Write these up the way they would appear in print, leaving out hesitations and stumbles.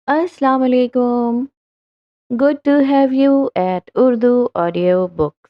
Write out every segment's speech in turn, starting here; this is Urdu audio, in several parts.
Assalamu alaikum. Good to have you at Urdu Audio Books.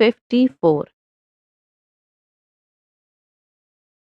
54।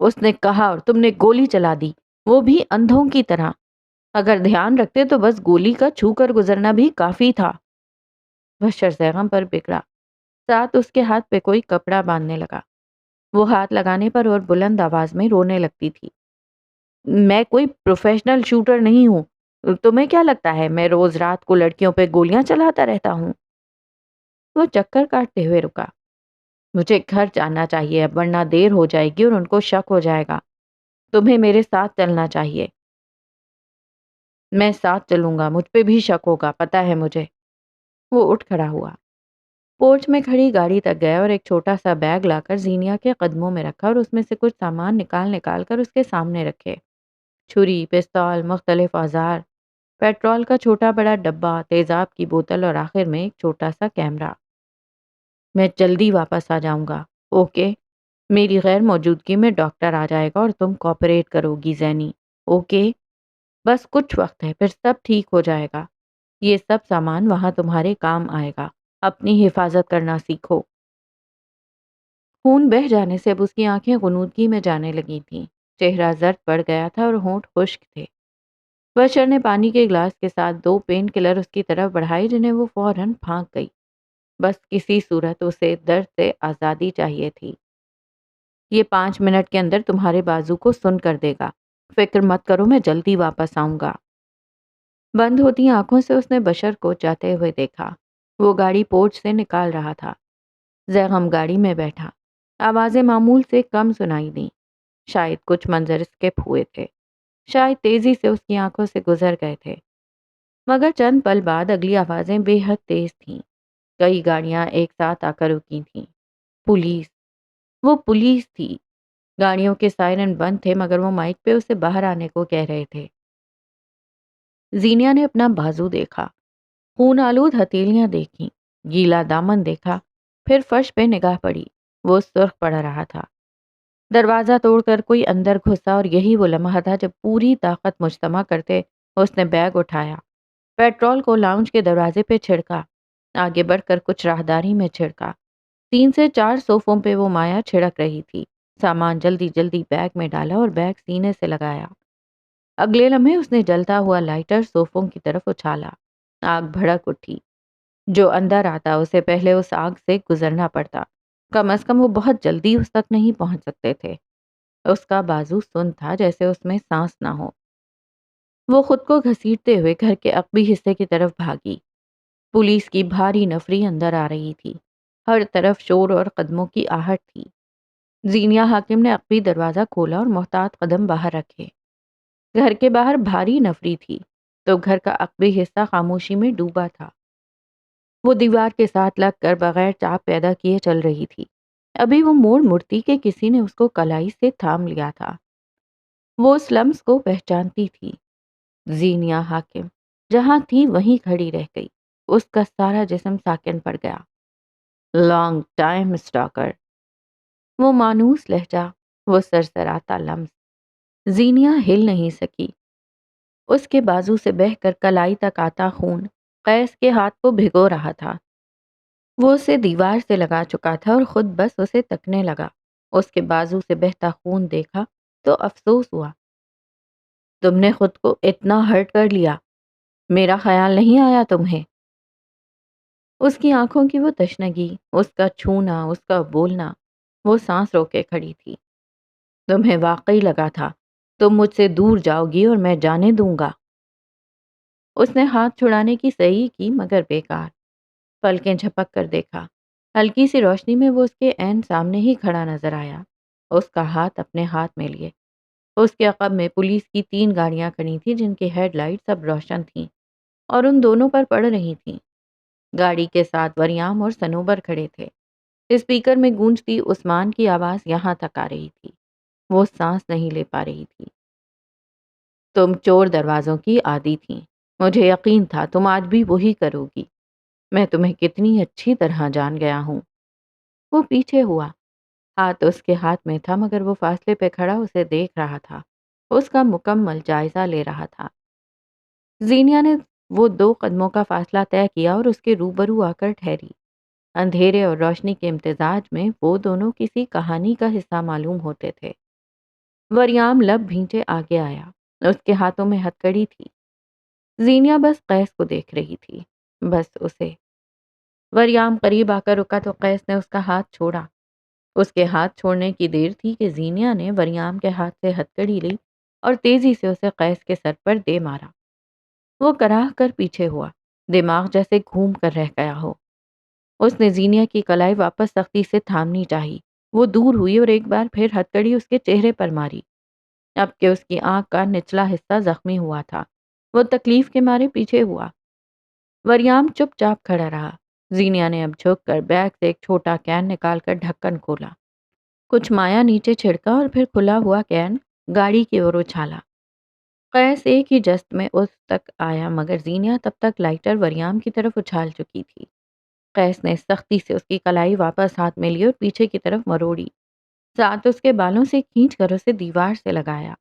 اس نے کہا اور تم نے گولی چلا دی، وہ بھی اندھوں کی طرح۔ اگر دھیان رکھتے تو بس گولی کا چھو کر گزرنا بھی کافی تھا۔ بشر زیغم پر بگڑا، ساتھ اس کے ہاتھ پہ کوئی کپڑا باندھنے لگا۔ وہ ہاتھ لگانے پر اور بلند آواز میں رونے لگتی تھی۔ میں کوئی پروفیشنل شوٹر نہیں ہوں، تمہیں کیا لگتا ہے میں روز رات کو لڑکیوں پہ گولیاں چلاتا رہتا ہوں؟ وہ چکر کاٹتے ہوئے رکا۔ مجھے گھر جانا چاہیے اب، ورنہ دیر ہو جائے گی اور ان کو شک ہو جائے گا۔ تمہیں میرے ساتھ چلنا چاہیے۔ میں ساتھ چلوں گا، مجھ پہ بھی شک ہوگا، پتہ ہے مجھے۔ وہ اٹھ کھڑا ہوا، پورچ میں کھڑی گاڑی تک گیا اور ایک چھوٹا سا بیگ لا کر زینیا کے قدموں میں رکھا اور اس میں سے کچھ سامان نکال کر اس کے سامنے رکھے۔ چھری، پستول، مختلف اوزار، پیٹرول کا چھوٹا بڑا ڈبہ، تیزاب کی بوتل اور آخر میں ایک چھوٹا سا کیمرہ۔ میں جلدی واپس آ جاؤں گا، اوکے؟ میری غیر موجودگی میں ڈاکٹر آ جائے گا اور تم کوپریٹ کرو گی زینی، اوکے؟ بس کچھ وقت ہے، پھر سب ٹھیک ہو جائے گا۔ یہ سب سامان وہاں تمہارے کام آئے گا۔ اپنی حفاظت کرنا سیکھو۔ خون بہہ جانے سے اب اس کی آنکھیں غنودگی میں جانے لگی تھیں، چہرہ زرد پڑ گیا تھا اور ہونٹ خشک تھے۔ بشر نے پانی کے گلاس کے ساتھ 2 پین کلر اس کی طرف بڑھائی جنہیں وہ فوراً پھانک گئی۔ بس کسی صورت اسے درد سے آزادی چاہیے تھی۔ یہ 5 منٹ کے اندر تمہارے بازو کو سن کر دے گا، فکر مت کرو، میں جلدی واپس آؤں گا۔ بند ہوتی آنکھوں سے اس نے بشر کو جاتے ہوئے دیکھا۔ وہ گاڑی پورچ سے نکال رہا تھا۔ زیغم گاڑی میں بیٹھا، آوازیں معمول سے کم سنائی دیں۔ شاید کچھ منظر اسکپ ہوئے تھے، شاید تیزی سے اس کی آنکھوں سے گزر گئے تھے، مگر چند پل بعد اگلی آوازیں بے حد تیز تھیں۔ کئی گاڑیاں ایک ساتھ آ کر رکی تھیں۔ پولیس، وہ پولیس تھی۔ گاڑیوں کے سائرن بند تھے مگر وہ مائک پہ اسے باہر آنے کو کہہ رہے تھے۔ زینیا نے اپنا بازو دیکھا، خون آلود ہتھیلیاں دیکھیں، گیلا دامن دیکھا، پھر فرش پہ نگاہ پڑی۔ وہ سرخ پڑ رہا تھا۔ دروازہ توڑ کر کوئی اندر گھسا اور یہی وہ لمحہ تھا جب پوری طاقت مجتمع کرتے اس نے بیگ اٹھایا، پیٹرول کو لاؤنج کے دروازے پہ چھڑکا، آگے بڑھ کر کچھ راہداری میں چھڑکا۔ 3 سے 4 صوفوں پہ وہ مایا چھڑک رہی تھی۔ سامان جلدی جلدی بیگ میں ڈالا اور بیگ سینے سے لگایا۔ اگلے لمحے اس نے جلتا ہوا لائٹر صوفوں کی طرف اچھالا۔ آگ بھڑک اٹھی۔ جو اندر آتا اسے پہلے اس آگ سے گزرنا پڑتا، کم از کم وہ بہت جلدی اس تک نہیں پہنچ سکتے تھے۔ اس کا بازو سن تھا، جیسے اس میں سانس نہ ہو۔ وہ خود کو گھسیٹتے ہوئے گھر کے عقبی حصے کی طرف بھاگی۔ پولیس کی بھاری نفری اندر آ رہی تھی، ہر طرف شور اور قدموں کی آہٹ تھی۔ زینیا حاکم نے عقبی دروازہ کھولا اور محتاط قدم باہر رکھے۔ گھر کے باہر بھاری نفری تھی تو گھر کا عقبی حصہ خاموشی میں ڈوبا تھا۔ وہ دیوار کے ساتھ لگ کر بغیر چاپ پیدا کیے چل رہی تھی۔ ابھی وہ موڑ مڑتی کہ کسی نے اس کو کلائی سے تھام لیا تھا۔ وہ اس لمس کو پہچانتی تھی۔ زینیا حاکم جہاں تھی وہیں کھڑی رہ گئی، اس کا سارا جسم ساکن پڑ گیا۔ لانگ ٹائم اسٹاکر، وہ مانوس لہجہ، وہ سرسراتا لمس۔ زینیا ہل نہیں سکی۔ اس کے بازو سے بہہ کر کلائی تک آتا خون قیس کے ہاتھ کو بھگو رہا تھا۔ وہ اسے دیوار سے لگا چکا تھا اور خود بس اسے تکنے لگا۔ اس کے بازو سے بہتا خون دیکھا تو افسوس ہوا۔ تم نے خود کو اتنا ہرٹ کر لیا، میرا خیال نہیں آیا تمہیں؟ اس کی آنکھوں کی وہ تشنگی، اس کا چھونا، اس کا بولنا، وہ سانس روکے کھڑی تھی۔ تمہیں واقعی لگا تھا تم مجھ سے دور جاؤ گی اور میں جانے دوں گا؟ اس نے ہاتھ چھڑانے کی صحیح کی مگر بیکار۔ پلکیں جھپک کر دیکھا، ہلکی سی روشنی میں وہ اس کے عین سامنے ہی کھڑا نظر آیا، اس کا ہاتھ اپنے ہاتھ میں لیے۔ اس کے عقب میں پولیس کی 3 گاڑیاں کھڑی تھیں جن کی ہیڈ لائٹس اب روشن تھیں اور ان دونوں پر پڑ رہی تھیں۔ گاڑی کے ساتھ وریام اور سنوبر کھڑے تھے۔ اسپیکر میں گونجتی عثمان کی آواز یہاں تک آ رہی تھی۔ وہ سانس نہیں لے پا رہی تھی۔ تم چور دروازوں کی عادی تھیں، مجھے یقین تھا تم آج بھی وہی کرو گی۔ میں تمہیں کتنی اچھی طرح جان گیا ہوں۔ وہ پیچھے ہوا، ہاتھ اس کے ہاتھ میں تھا مگر وہ فاصلے پہ کھڑا اسے دیکھ رہا تھا، اس کا مکمل جائزہ لے رہا تھا۔ زینیا نے وہ 2 قدموں کا فاصلہ طے کیا اور اس کے روبرو آ کر ٹھہری۔ اندھیرے اور روشنی کے امتزاج میں وہ دونوں کسی کہانی کا حصہ معلوم ہوتے تھے۔ وریام لب بھینچے آگے آیا، اس کے ہاتھوں میں ہتکڑی تھی۔ زینیا بس قیس کو دیکھ رہی تھی، بس اسے۔ وریام قریب آ کر رکا تو قیس نے اس کا ہاتھ چھوڑا۔ اس کے ہاتھ چھوڑنے کی دیر تھی کہ زینیا نے وریام کے ہاتھ سے ہتکڑی لی اور تیزی سے اسے قیس کے سر پر دے مارا۔ وہ کراہ کر پیچھے ہوا، دماغ جیسے گھوم کر رہ گیا ہو۔ اس نے زینیا کی کلائی واپس سختی سے تھامنی چاہی۔ وہ دور ہوئی اور ایک بار پھر ہتکڑی اس کے چہرے پر ماری، اب کہ اس کی آنکھ کا نچلا حصہ زخمی ہوا تھا۔ وہ تکلیف کے مارے پیچھے ہوا۔ وریام چپ چاپ کھڑا رہا۔ زینیا نے اب جھک کر بیگ سے ایک چھوٹا کین نکال کر ڈھکن کھولا۔ کچھ مایا نیچے چھڑکا اور پھر کھلا ہوا کین گاڑی کی اور اچھالا۔ قیس ایک ہی جست میں اس تک آیا مگر زینیا تب تک لائٹر وریام کی طرف اچھال چکی تھی۔ قیس نے سختی سے اس کی کلائی واپس ہاتھ میں لی اور پیچھے کی طرف مروڑی، ساتھ اس کے بالوں سے کھینچ کر اسے دیوار سے لگایا۔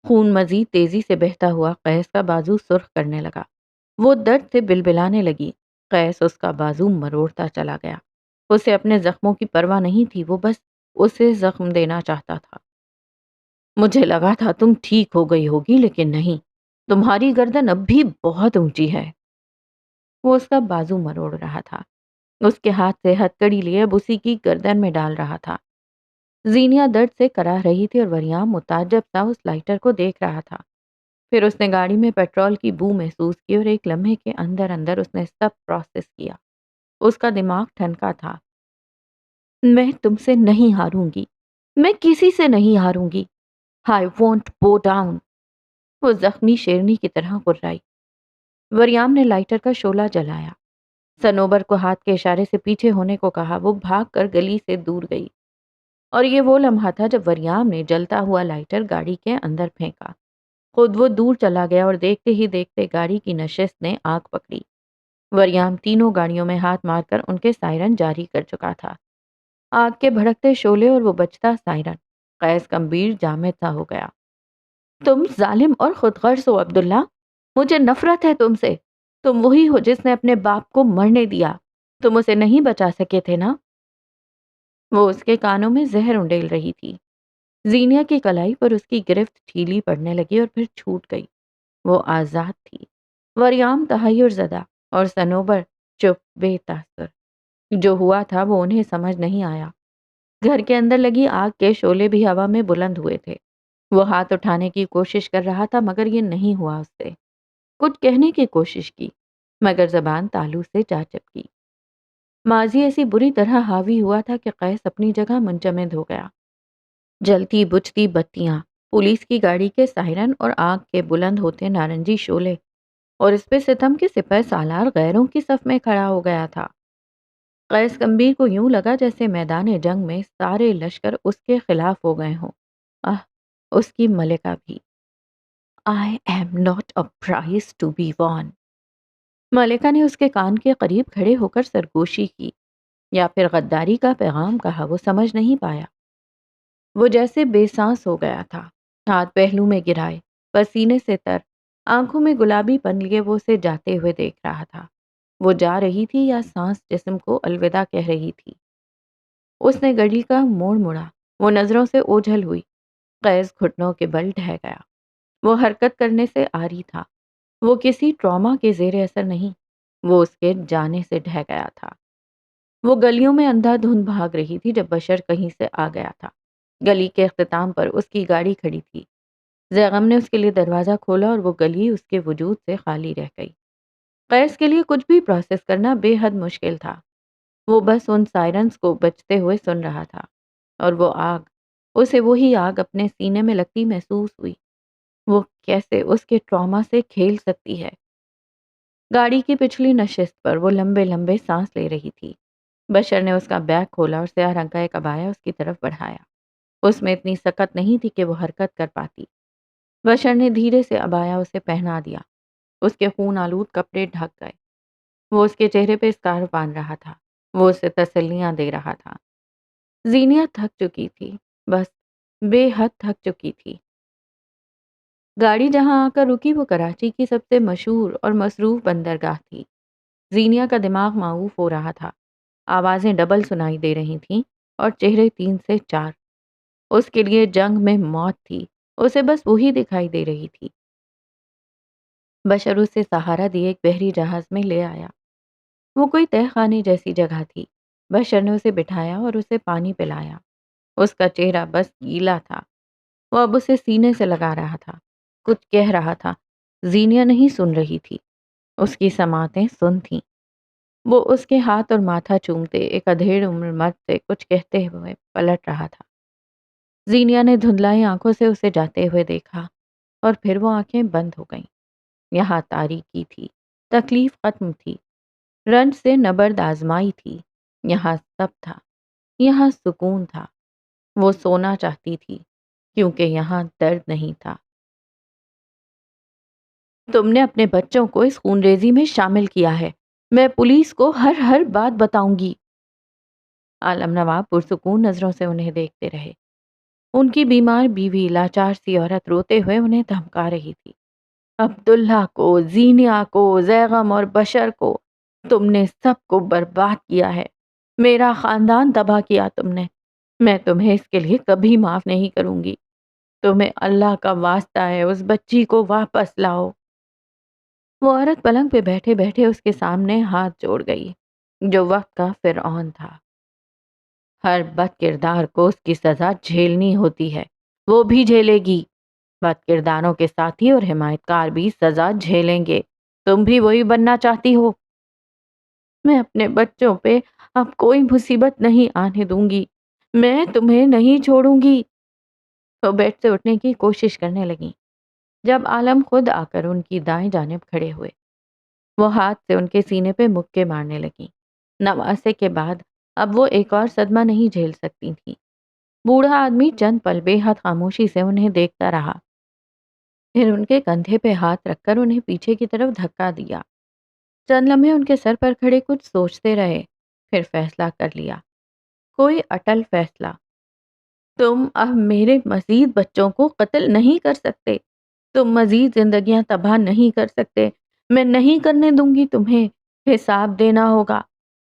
خون مزید تیزی سے بہتا ہوا قیس کا بازو سرخ کرنے لگا۔ وہ درد سے بلبلانے لگی۔ قیس اس کا بازو مروڑتا چلا گیا۔ اسے اپنے زخموں کی پرواہ نہیں تھی، وہ بس اسے زخم دینا چاہتا تھا۔ مجھے لگا تھا تم ٹھیک ہو گئی ہوگی لیکن نہیں، تمہاری گردن اب بھی بہت اونچی ہے۔ وہ اس کا بازو مروڑ رہا تھا، اس کے ہاتھ سے ہتکڑی لیے اب اسی کی گردن میں ڈال رہا تھا۔ زینیا درد سے کراہ رہی تھی اور وریام متعجب سا اس لائٹر کو دیکھ رہا تھا۔ پھر اس نے گاڑی میں پیٹرول کی بو محسوس کی اور ایک لمحے کے اندر اندر اس نے سب پروسیس کیا۔ اس کا دماغ ٹھنکا تھا۔ میں تم سے نہیں ہاروں گی، میں کسی سے نہیں ہاروں گی۔ I won't bow down۔ وہ زخمی شیرنی کی طرح غرائی۔ وریام نے لائٹر کا شعلہ جلایا، سنوبر کو ہاتھ کے اشارے سے پیچھے ہونے کو کہا۔ وہ بھاگ کر گلی سے دور گئی اور یہ وہ لمحہ تھا جب وریام نے جلتا ہوا لائٹر گاڑی کے اندر پھینکا۔ خود وہ دور چلا گیا اور دیکھتے ہی دیکھتے گاڑی کی نشست نے آگ پکڑی۔ وریام تینوں گاڑیوں میں ہاتھ مار کر ان کے سائرن جاری کر چکا تھا۔ آگ کے بھڑکتے شعلے اور وہ بجتا سائرن، قیس گمبھیر جامد سا ہو گیا۔ تم ظالم اور خود غرض ہو عبداللہ، مجھے نفرت ہے تم سے۔ تم وہی ہو جس نے اپنے باپ کو مرنے دیا، تم اسے نہیں بچا سکے تھے نا؟ وہ اس کے کانوں میں زہر انڈیل رہی تھی۔ زینیا کی کلائی پر اس کی گرفت ڈھیلی پڑنے لگی اور پھر چھوٹ گئی۔ وہ آزاد تھی۔ وریام تحیر زدہ اور سنوبر چپ بے تاثر۔ جو ہوا تھا وہ انہیں سمجھ نہیں آیا۔ گھر کے اندر لگی آگ کے شعلے بھی ہوا میں بلند ہوئے تھے۔ وہ ہاتھ اٹھانے کی کوشش کر رہا تھا مگر یہ نہیں ہوا اس سے۔ کچھ کہنے کی کوشش کی مگر زبان تالو سے جا چپکی۔ ماضی ایسی بری طرح حاوی ہوا تھا کہ قیس اپنی جگہ منجمد ہو گیا۔ جلتی بجھتی بتیاں، پولیس کی گاڑی کے سائرن اور آگ کے بلند ہوتے نارنجی شعلے، اور اس پہ ستم کے سپہ سالار غیروں کی صف میں کھڑا ہو گیا تھا۔ قیس گمبھیر کو یوں لگا جیسے میدان جنگ میں سارے لشکر اس کے خلاف ہو گئے ہوں۔ اس کی ملکہ بھی۔ I am not a prize to be won۔ ملکہ نے اس کے کان کے قریب کھڑے ہو کر سرگوشی کی، یا پھر غداری کا پیغام کہا، وہ سمجھ نہیں پایا۔ وہ جیسے بے سانس ہو گیا تھا، ہاتھ پہلو میں گرائے، پسینے سے تر، آنکھوں میں گلابی پن لیے وہ اسے جاتے ہوئے دیکھ رہا تھا۔ وہ جا رہی تھی یا سانس جسم کو الوداع کہہ رہی تھی؟ اس نے گڑی کا موڑ مڑا، وہ نظروں سے اوجھل ہوئی۔ قیس گھٹنوں کے بل ڈھہ گیا۔ وہ حرکت کرنے سے عاری تھا۔ وہ کسی ٹراما کے زیر اثر نہیں، وہ اس کے جانے سے ڈھہ گیا تھا۔ وہ گلیوں میں اندھا دھند بھاگ رہی تھی جب بشر کہیں سے آ گیا تھا۔ گلی کے اختتام پر اس کی گاڑی کھڑی تھی۔ زیغم نے اس کے لیے دروازہ کھولا اور وہ گلی اس کے وجود سے خالی رہ گئی۔ قیس کے لیے کچھ بھی پروسیس کرنا بے حد مشکل تھا۔ وہ بس ان سائرنز کو بجتے ہوئے سن رہا تھا، اور وہ آگ، اسے وہی آگ اپنے سینے میں لگتی محسوس ہوئی۔ وہ کیسے اس کے ٹراما سے کھیل سکتی ہے؟ گاڑی کی پچھلی نشست پر وہ لمبے لمبے سانس لے رہی تھی۔ بشر نے اس کا بیگ کھولا اور سیاہ رنگ کا ایک عبایا اس کی طرف بڑھایا۔ اس میں اتنی سکت نہیں تھی کہ وہ حرکت کر پاتی۔ بشر نے دھیرے سے عبایا اسے پہنا دیا۔ اس کے خون آلود کپڑے ڈھک گئے۔ وہ اس کے چہرے پہ اسکارف باندھ رہا تھا۔ وہ اسے تسلیاں دے رہا تھا۔ زینیا تھک چکی تھی، بس بے حد تھک چکی تھی۔ گاڑی جہاں آ کر رکی وہ کراچی کی سب سے مشہور اور مصروف بندرگاہ تھی۔ زینیا کا دماغ معوف ہو رہا تھا۔ آوازیں ڈبل سنائی دے رہی تھیں اور چہرے 3 سے 4۔ اس کے لیے جنگ میں موت تھی، اسے بس وہی دکھائی دے رہی تھی۔ بشر اسے سہارا دیے ایک بحری جہاز میں لے آیا۔ وہ کوئی تہہ خانے جیسی جگہ تھی۔ بشر نے اسے بٹھایا اور اسے پانی پلایا۔ اس کا چہرہ بس گیلا تھا۔ وہ اب اسے سینے سے لگا رہا تھا، کچھ کہہ رہا تھا۔ زینیا نہیں سن رہی تھی، اس کی سماعتیں سن تھیں۔ وہ اس کے ہاتھ اور ماتھا چومتے ایک ادھیڑ عمر مرد سے کچھ کہتے ہوئے پلٹ رہا تھا۔ زینیا نے دھندلائی آنکھوں سے اسے جاتے ہوئے دیکھا اور پھر وہ آنکھیں بند ہو گئیں۔ یہاں تاریکی تھی، تکلیف ختم تھی، رنج سے نبرد آزمائی تھی۔ یہاں سب تھا، یہاں سکون تھا۔ وہ سونا چاہتی تھی کیونکہ یہاں درد نہیں تھا۔ تم نے اپنے بچوں کو اس خونریزی میں شامل کیا ہے، میں پولیس کو ہر بات بتاؤں گی۔ عالم نواب پرسکون نظروں سے انہیں دیکھتے رہے۔ ان کی بیمار بیوی لاچار سی عورت روتے ہوئے انہیں دھمکا رہی تھی۔ عبداللہ کو، زینیا کو، زیغم اور بشر کو، تم نے سب کو برباد کیا ہے۔ میرا خاندان تباہ کیا تم نے۔ میں تمہیں اس کے لیے کبھی معاف نہیں کروں گی۔ تمہیں اللہ کا واسطہ ہے، اس بچی کو واپس لاؤ۔ وہ عورت پلنگ پہ بیٹھے بیٹھے اس کے سامنے ہاتھ جوڑ گئی، جو وقت کا فرعون تھا۔ ہر بد کردار کو اس کی سزا جھیلنی ہوتی ہے، وہ بھی جھیلے گی۔ بد کرداروں کے ساتھی اور حمایت کار بھی سزا جھیلیں گے۔ تم بھی وہی بننا چاہتی ہو؟ میں اپنے بچوں پہ اب کوئی مصیبت نہیں آنے دوں گی۔ میں تمہیں نہیں چھوڑوں گی۔ وہ بیڈ سے اٹھنے کی کوشش کرنے لگیں جب عالم خود آ کر ان کی دائیں جانب کھڑے ہوئے۔ وہ ہاتھ سے ان کے سینے پہ مکے مارنے لگیں۔ نواسے کے بعد اب وہ ایک اور صدمہ نہیں جھیل سکتی تھیں۔ بوڑھا آدمی چند پل بے حد خاموشی سے انہیں دیکھتا رہا، پھر ان کے کندھے پہ ہاتھ رکھ کر انہیں پیچھے کی طرف دھکا دیا۔ چند لمحے ان کے سر پر کھڑے کچھ سوچتے رہے، پھر فیصلہ کر لیا، کوئی اٹل فیصلہ۔ تم اب میرے مزید بچوں کو قتل نہیں کر سکتے، تم مزید زندگیاں تباہ نہیں کر سکتے۔ میں نہیں کرنے دوں گی تمہیں، حساب دینا ہوگا۔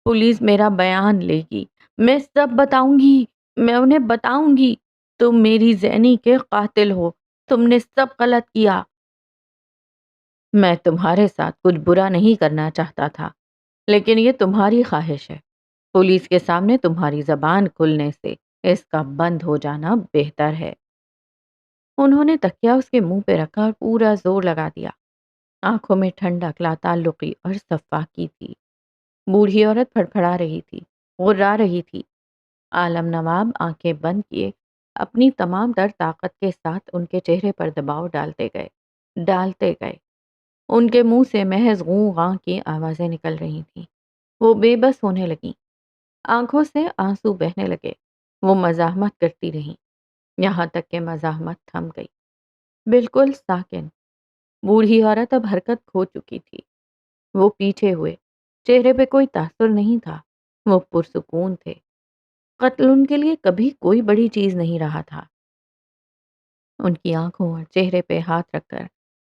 پولیس میرا بیان لے گی، میں سب بتاؤں گی، میں انہیں بتاؤں گی تم میری زینی کے قاتل ہو، تم نے سب غلط کیا۔ میں تمہارے ساتھ کچھ برا نہیں کرنا چاہتا تھا، لیکن یہ تمہاری خواہش ہے۔ پولیس کے سامنے تمہاری زبان کھلنے سے اس کا بند ہو جانا بہتر ہے۔ انہوں نے تکیہ اس کے منہ پہ رکھا اور پورا زور لگا دیا۔ آنکھوں میں ٹھنڈک لا تعلقی اور صفاقی تھی۔ بوڑھی عورت پھڑپھڑا رہی تھی، غرا رہی تھی۔ عالم نواب آنکھیں بند کیے اپنی تمام تر طاقت کے ساتھ ان کے چہرے پر دباؤ ڈالتے گئے۔ ان کے منہ سے محض غوں غاں کی آوازیں نکل رہی تھیں۔ وہ بے بس ہونے لگیں، آنکھوں سے آنسو بہنے لگے۔ وہ مزاحمت کرتی رہیں، یہاں تک کہ مزاحمت تھم گئی۔ بالکل ساکن، بوڑھی عورت اب حرکت کھو چکی تھی۔ وہ پیچھے ہوئے، چہرے پہ کوئی تاثر نہیں تھا، وہ پرسکون تھے۔ قتل ان کے لیے کبھی کوئی بڑی چیز نہیں رہا تھا۔ ان کی آنکھوں اور چہرے پہ ہاتھ رکھ کر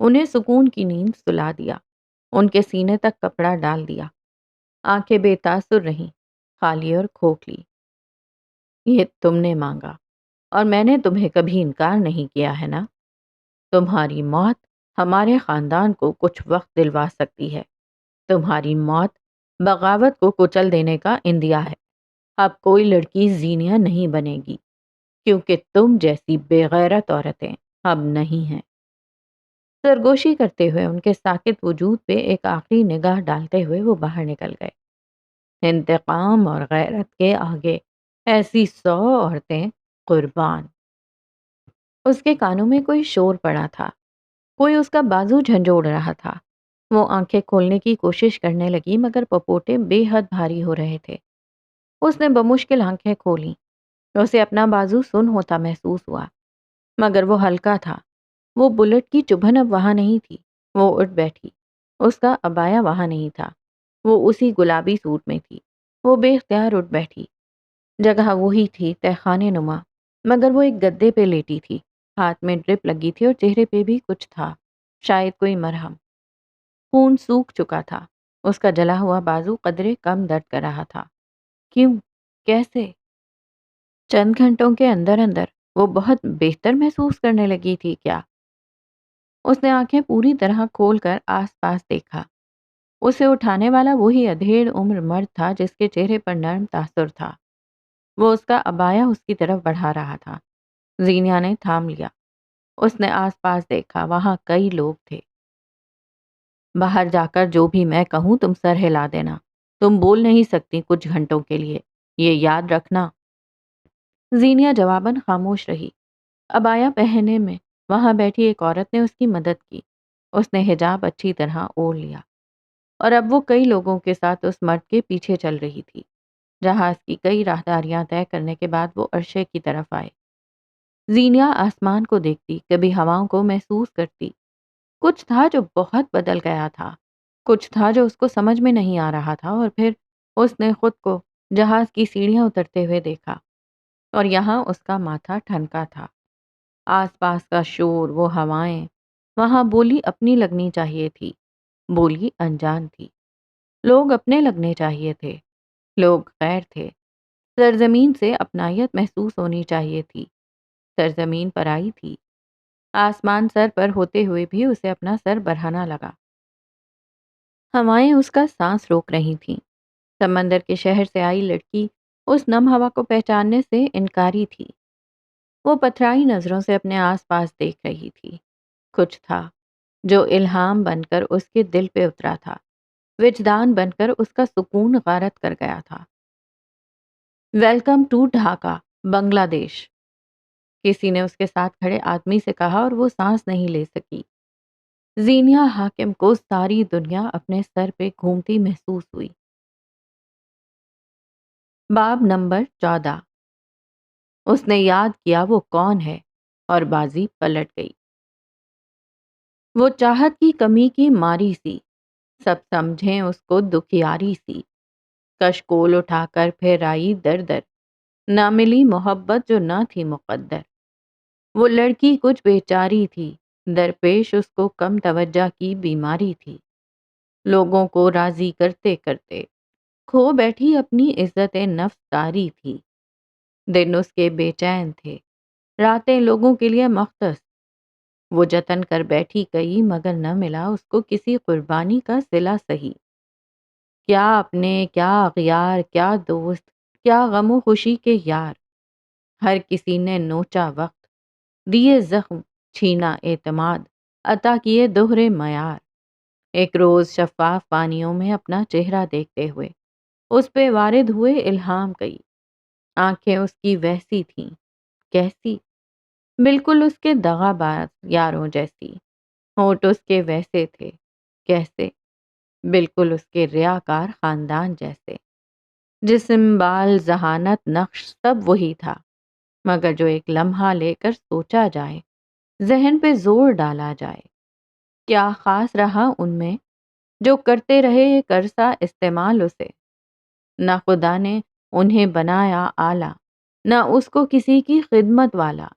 انہیں سکون کی نیند سلا دیا، ان کے سینے تک کپڑا ڈال دیا۔ آنکھیں بے تاثر رہیں، خالی اور کھوکھلی۔ یہ تم نے مانگا اور میں نے تمہیں کبھی انکار نہیں کیا ہے نا؟ تمہاری موت ہمارے خاندان کو کچھ وقت دلوا سکتی ہے۔ تمہاری موت بغاوت کو کچل دینے کا اندیا ہے۔ اب کوئی لڑکی زینیا نہیں بنے گی، کیونکہ تم جیسی بے غیرت عورتیں اب نہیں ہیں۔ سرگوشی کرتے ہوئے ان کے ساکت وجود پہ ایک آخری نگاہ ڈالتے ہوئے وہ باہر نکل گئے۔ انتقام اور غیرت کے آگے ایسی 100 عورتیں قربان۔ اس کے کانوں میں کوئی شور پڑا تھا، کوئی اس کا بازو جھنجھوڑ رہا تھا۔ وہ آنکھیں کھولنے کی کوشش کرنے لگی مگر پپوٹے بے حد بھاری ہو رہے تھے۔ اس نے بمشکل آنکھیں کھولیں۔ اسے اپنا بازو سن ہوتا محسوس ہوا، مگر وہ ہلکا تھا۔ وہ بلٹ کی چبھن اب وہاں نہیں تھی۔ وہ اٹھ بیٹھی، اس کا عبایا وہاں نہیں تھا، وہ اسی گلابی سوٹ میں تھی۔ وہ بے اختیار اٹھ بیٹھی، جگہ وہی تھی تہخانے نما، مگر وہ ایک گدے پہ لیٹی تھی۔ ہاتھ میں ڈرپ لگی تھی اور چہرے پہ بھی کچھ تھا، شاید کوئی مرہم۔ خون سوکھ چکا تھا، اس کا جلا ہوا بازو قدرے کم درد کر رہا تھا۔ کیوں؟ کیسے؟ چند گھنٹوں کے اندر اندر وہ بہت بہتر محسوس کرنے لگی تھی کیا؟ اس نے آنکھیں پوری طرح کھول کر آس پاس دیکھا۔ اسے اٹھانے والا وہی ادھیڑ عمر مرد تھا جس کے چہرے پر نرم تاثر تھا۔ وہ اس کا عبایا اس کی طرف بڑھا رہا تھا۔ زینیا نے تھام لیا۔ اس نے آس پاس دیکھا، وہاں کئی لوگ تھے۔ باہر جا کر جو بھی میں کہوں تم سر ہلا دینا۔ تم بول نہیں سکتی کچھ گھنٹوں کے لیے، یہ یاد رکھنا۔ زینیا جواباً خاموش رہی۔ عبایا پہننے میں وہاں بیٹھی ایک عورت نے اس کی مدد کی۔ اس نے حجاب اچھی طرح اوڑھ لیا اور اب وہ کئی لوگوں کے ساتھ اس مرد کے پیچھے چل رہی تھی۔ جہاز کی کئی راہداریاں طے کرنے کے بعد وہ عرشے کی طرف آئے۔ زینیا آسمان کو دیکھتی، کبھی ہواؤں کو محسوس کرتی۔ کچھ تھا جو بہت بدل گیا تھا، کچھ تھا جو اس کو سمجھ میں نہیں آ رہا تھا، اور پھر اس نے خود کو جہاز کی سیڑھیاں اترتے ہوئے دیکھا اور یہاں اس کا ماتھا ٹھنکا تھا۔ آس پاس کا شور، وہ ہوائیں، وہاں بولی اپنی لگنی چاہیے تھی، بولی انجان تھی۔ لوگ اپنے لگنے چاہیے تھے، لوگ غیر تھے۔ سرزمین سے اپنائیت محسوس ہونی چاہیے تھی، سرزمین پرائی تھی۔ آسمان سر پر ہوتے ہوئے بھی اسے اپنا سر بڑھانا لگا۔ ہوائیں اس کا سانس روک رہی تھیں۔ سمندر کے شہر سے آئی لڑکی اس نم ہوا کو پہچاننے سے انکاری تھی۔ وہ پتھرائی نظروں سے اپنے آس پاس دیکھ رہی تھی۔ کچھ تھا جو الہام بن کر اس کے دل پہ اترا تھا، وجدان بن کر اس کا سکون غارت کر گیا تھا۔ ویلکم ٹو ڈھاکہ، بنگلہ دیش، کسی نے اس کے ساتھ کھڑے آدمی سے کہا اور وہ سانس نہیں لے سکی۔ زینیا حاکم کو ساری دنیا اپنے سر پہ گھومتی محسوس ہوئی۔ باب نمبر 14۔ اس نے یاد کیا وہ کون ہے اور بازی پلٹ گئی۔ وہ چاہت کی کمی کی ماری سی، سب سمجھیں اس کو دکھیاری سی، کشکول اٹھا کر پھر آئی در در، نہ ملی محبت جو نہ تھی مقدر۔ وہ لڑکی کچھ بیچاری تھی، درپیش اس کو کم توجہ کی بیماری تھی۔ لوگوں کو راضی کرتے کرتے کھو بیٹھی اپنی عزت نفس تاری تھی۔ دن اس کے بے چین تھے، راتیں لوگوں کے لیے مختص۔ وہ جتن کر بیٹھی کئی مگر نہ ملا اس کو کسی قربانی کا صلہ صحیح۔ کیا اپنے، کیا اغیار، کیا دوست، کیا غم و خوشی کے یار، ہر کسی نے نوچا وقت، دیے زخم، چھینا اعتماد، عطا کیے دوہرے معیار۔ ایک روز شفاف پانیوں میں اپنا چہرہ دیکھتے ہوئے اس پہ وارد ہوئے الہام کئی۔ آنکھیں اس کی ویسی تھیں، کیسی؟ بالکل اس کے دغا باز یاروں جیسی۔ ہونٹ اس کے ویسے تھے، کیسے؟ بالکل اس کے ریاکار خاندان جیسے۔ جسم، بال، ذہانت، نقش سب وہی تھا، مگر جو ایک لمحہ لے کر سوچا جائے، ذہن پہ زور ڈالا جائے، کیا خاص رہا ان میں جو کرتے رہے ایک عرصہ استعمال اسے؟ نہ خدا نے انہیں بنایا آلہ، نہ اس کو کسی کی خدمت والا،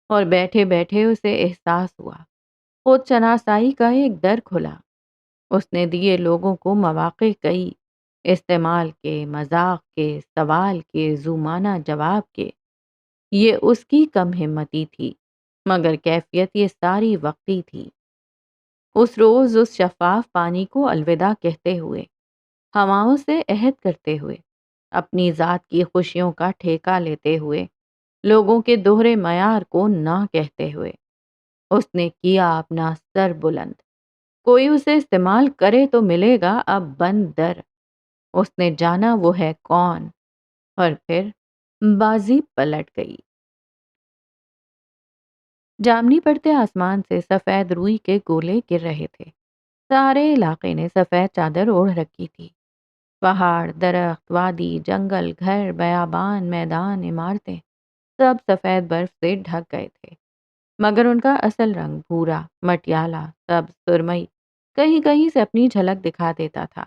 اور بیٹھے بیٹھے اسے احساس ہوا، خود شناسائی کا ایک در کھلا۔ اس نے دیے لوگوں کو مواقع کئی، استعمال کے، مذاق کے، سوال کے، زومانہ جواب کے۔ یہ اس کی کم ہمتی تھی، مگر کیفیت یہ ساری وقتی تھی۔ اس روز اس شفاف پانی کو الوداع کہتے ہوئے، ہواؤں سے عہد کرتے ہوئے، اپنی ذات کی خوشیوں کا ٹھیکہ لیتے ہوئے، لوگوں کے دوہرے معیار کو نہ کہتے ہوئے، اس نے کیا اپنا سر بلند۔ کوئی اسے استعمال کرے تو ملے گا اب بند در۔ اس نے جانا وہ ہے کون، اور پھر بازی پلٹ گئی۔ جامنی پڑتے آسمان سے سفید روئی کے گولے گر رہے تھے۔ سارے علاقے نے سفید چادر اوڑھ رکھی تھی۔ پہاڑ، درخت، وادی، جنگل، گھر، بیابان، میدان، عمارتیں، سب سفید برف سے ڈھک گئے تھے، مگر ان کا اصل رنگ بھورا، مٹیالہ، سبز، سرمئی کہیں کہیں سے اپنی جھلک دکھا دیتا تھا۔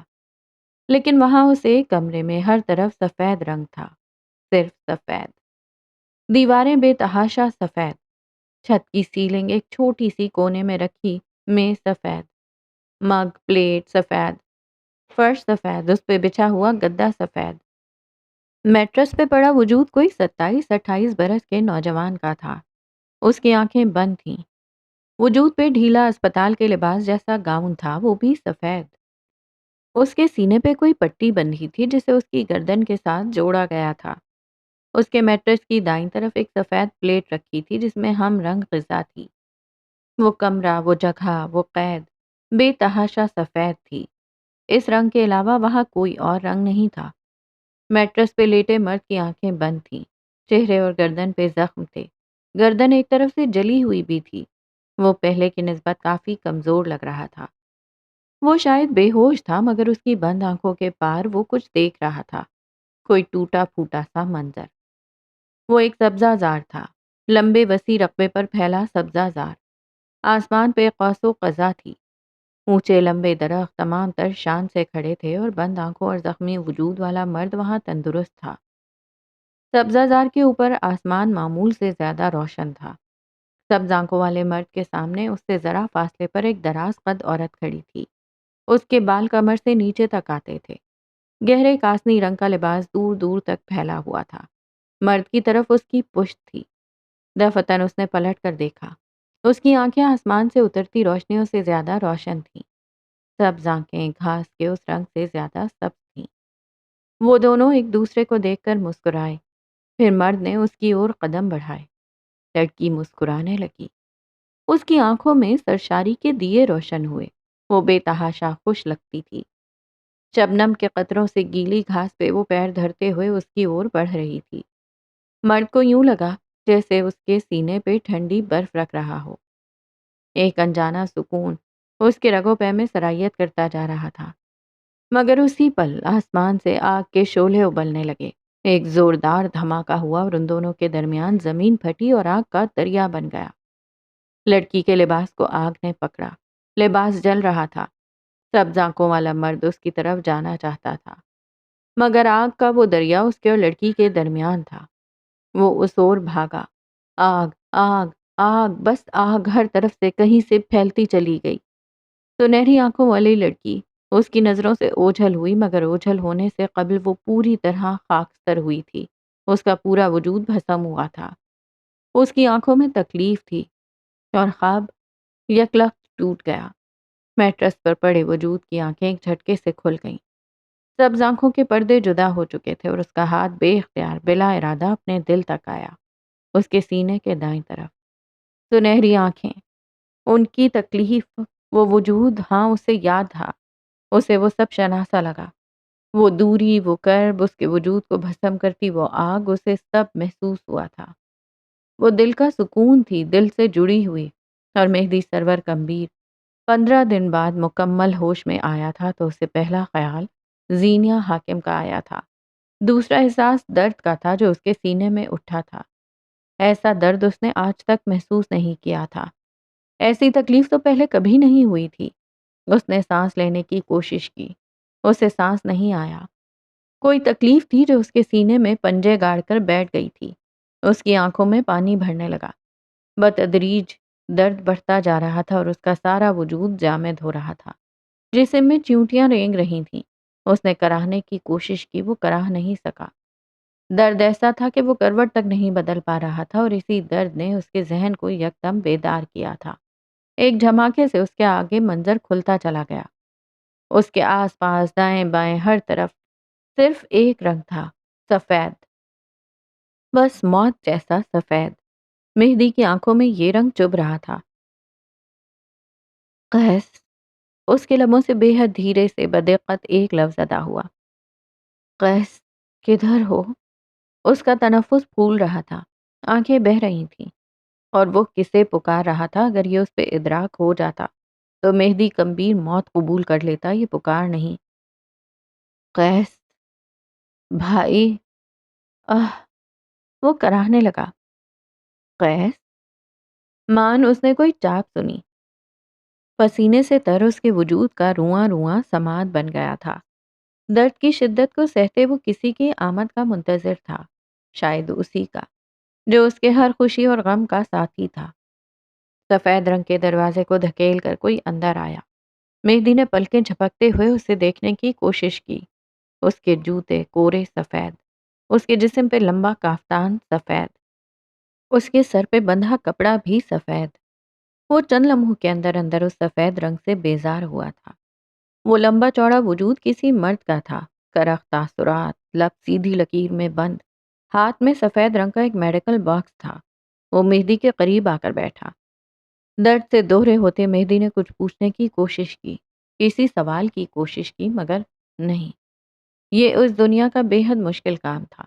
لیکن وہاں اس ایک کمرے میں ہر طرف سفید رنگ تھا، صرف سفید۔ دیواریں بے تحاشا سفید، چھت کی سیلنگ ایک چھوٹی سی کونے میں رکھی میز سفید، مگ، پلیٹ سفید، فرش سفید، اس پہ بچھا ہوا گدا سفید۔ میٹرس پہ پڑا وجود کوئی 27-28 برس کے نوجوان کا تھا۔ اس کی آنکھیں بند تھیں۔ وجود پہ ڈھیلا اسپتال کے لباس جیسا گاؤن تھا، وہ بھی سفید۔ اس کے سینے پہ کوئی پٹی بندھی تھی جسے اس کی گردن کے ساتھ جوڑا گیا تھا۔ اس کے میٹرس کی دائیں طرف ایک سفید پلیٹ رکھی تھی جس میں ہم رنگ غذا تھی۔ وہ کمرہ، وہ جگہ، وہ قید بے تحاشا سفید تھی۔ اس رنگ کے علاوہ وہاں کوئی اور رنگ نہیں تھا۔ میٹرس پہ لیٹے مرد کی آنکھیں بند تھیں۔ چہرے اور گردن پہ زخم تھے۔ گردن ایک طرف سے جلی ہوئی بھی تھی۔ وہ پہلے کی نسبت کافی کمزور لگ رہا تھا۔ وہ شاید بے ہوش تھا، مگر اس کی بند آنکھوں کے پار وہ کچھ دیکھ رہا تھا، کوئی ٹوٹا پھوٹا سا منظر۔ وہ ایک سبزہ زار تھا، لمبے وسیع رقبے پر پھیلا سبزہ زار۔ آسمان پہ قوس و قزح تھی۔ اونچے لمبے درخت تمام تر شان سے کھڑے تھے اور بند آنکھوں اور زخمی وجود والا مرد وہاں تندرست تھا۔ سبزہ زار کے اوپر آسمان معمول سے زیادہ روشن تھا۔ سبز آنکھوں والے مرد کے سامنے اس سے ذرا فاصلے پر ایک دراز قد عورت کھڑی تھی۔ اس کے بال کمر سے نیچے تک آتے تھے۔ گہرے کاسنی رنگ کا لباس دور دور تک پھیلا ہوا تھا۔ مرد کی طرف اس کی پشت تھی۔ دفتن اس نے پلٹ کر دیکھا۔ اس کی آنکھیں آسمان سے اترتی روشنیوں سے زیادہ روشن تھیں۔ سبز آنکھیں گھاس کے اس رنگ سے زیادہ سبز تھیں۔ وہ دونوں ایک دوسرے کو دیکھ کر مسکرائے۔ پھر مرد نے اس کی اور قدم بڑھائے۔ لڑکی مسکرانے لگی۔ اس کی آنکھوں میں سرشاری کے دیے روشن ہوئے۔ وہ بے تحاشا خوش لگتی تھی۔ شبنم کے قطروں سے گیلی گھاس پہ وہ پیر دھرتے ہوئے اس کی اور بڑھ رہی تھی۔ مرد کو یوں لگا جیسے اس کے سینے پہ ٹھنڈی برف رکھ رہا ہو۔ ایک انجانا سکون اس کے رگوں پہ میں سرایت کرتا جا رہا تھا۔ مگر اسی پل آسمان سے آگ کے شعلے ابلنے لگے۔ ایک زوردار دھماکہ ہوا اور ان دونوں کے درمیان زمین پھٹی اور آگ کا دریا بن گیا۔ لڑکی کے لباس کو آگ نے پکڑا۔ لباس جل رہا تھا۔ سبز آنکھوں والا مرد اس کی طرف جانا چاہتا تھا، مگر آگ کا وہ دریا اس کے اور لڑکی کے درمیان تھا۔ وہ اس اور بھاگا۔ آگ، آگ، آگ، بس آگ ہر طرف سے کہیں سے پھیلتی چلی گئی۔ سنہری آنکھوں والی لڑکی اس کی نظروں سے اوجھل ہوئی، مگر اوجھل ہونے سے قبل وہ پوری طرح خاکستر ہوئی تھی۔ اس کا پورا وجود بھسم ہوا تھا۔ اس کی آنکھوں میں تکلیف تھی اور خواب یکلخت ٹوٹ گیا۔ میٹرس پر پڑے وجود کی آنکھیں ایک جھٹکے سے کھل گئیں۔ سبز آنکھوں کے پردے جدا ہو چکے تھے اور اس کا ہاتھ بے اختیار بلا ارادہ اپنے دل تک آیا، اس کے سینے کے دائیں طرف۔ سنہری آنکھیں، ان کی تکلیف، وہ وجود، ہاں اسے یاد تھا۔ اسے وہ سب شناسا لگا۔ وہ دوری، وہ کرب، اس کے وجود کو بھسم کرتی وہ آگ، اسے سب محسوس ہوا تھا۔ وہ دل کا سکون تھی، دل سے جڑی ہوئی۔ اور مہدی سرور کمبیر 15 دن بعد مکمل ہوش میں آیا تھا تو اسے پہلا خیال زینیا حاکم کا آیا تھا۔ دوسرا احساس درد کا تھا جو اس کے سینے میں اٹھا تھا۔ ایسا درد اس نے آج تک محسوس نہیں کیا تھا۔ ایسی تکلیف تو پہلے کبھی نہیں ہوئی تھی۔ اس نے سانس لینے کی کوشش کی، اسے سانس نہیں آیا۔ کوئی تکلیف تھی جو اس کے سینے میں پنجے گاڑ کر بیٹھ گئی تھی۔ اس کی آنکھوں میں پانی بھرنے لگا۔ بتدریج درد بڑھتا جا رہا تھا اور اس کا سارا وجود جامد ہو رہا تھا۔ جسم میں چیونٹیاں رینگ رہی تھیں۔ اس نے کراہنے کی کوشش کی، وہ کراہ نہیں سکا۔ درد ایسا تھا کہ وہ کروٹ تک نہیں بدل پا رہا تھا اور اسی درد نے اس کے ذہن کو یکدم بیدار کیا تھا۔ ایک جھماکے سے اس کے آگے منظر کھلتا چلا گیا۔ اس کے آس پاس دائیں بائیں ہر طرف صرف ایک رنگ تھا، سفید، بس موت جیسا سفید۔ مہدی کی آنکھوں میں یہ رنگ چبھ رہا تھا۔ قیس، اس کے لبوں سے بے حد دھیرے سے بدقت ایک لفظ ادا ہوا۔ قیس، کدھر ہو؟ اس کا تنفس پھول رہا تھا، آنکھیں بہہ رہی تھیں، اور وہ کسے پکار رہا تھا؟ اگر یہ اس پہ ادراک ہو جاتا تو مہدی کمبیر موت قبول کر لیتا، یہ پکار نہیں۔ قیس، بھائی، آہ، وہ کراہنے لگا۔ قیس، مان اس نے کوئی چاپ سنی۔ پسینے سے تر اس کے وجود کا رواں رواں سماعت بن گیا تھا۔ درد کی شدت کو سہتے وہ کسی کی آمد کا منتظر تھا، شاید اسی کا جو اس کے ہر خوشی اور غم کا ساتھی تھا۔ سفید رنگ کے دروازے کو دھکیل کر کوئی اندر آیا۔ مہدی نے پلکیں جھپکتے ہوئے اسے دیکھنے کی کوشش کی۔ اس کے جوتے کورے سفید، اس کے جسم پہ لمبا کافتان سفید، اس کے سر پہ بندھا کپڑا بھی سفید۔ وہ چند لمحوں کے اندر اندر اس سفید رنگ سے بیزار ہوا تھا۔ وہ لمبا چوڑا وجود کسی مرد کا تھا، کرخت تاثرات، لب سیدھی لکیر میں بند، ہاتھ میں سفید رنگ کا ایک میڈیکل باکس تھا۔ وہ مہدی کے قریب آ کر بیٹھا۔ درد سے دوہرے ہوتے مہدی نے کچھ پوچھنے کی کوشش کی، کسی سوال کی کوشش کی، مگر نہیں۔ یہ اس دنیا کا بے حد مشکل کام تھا۔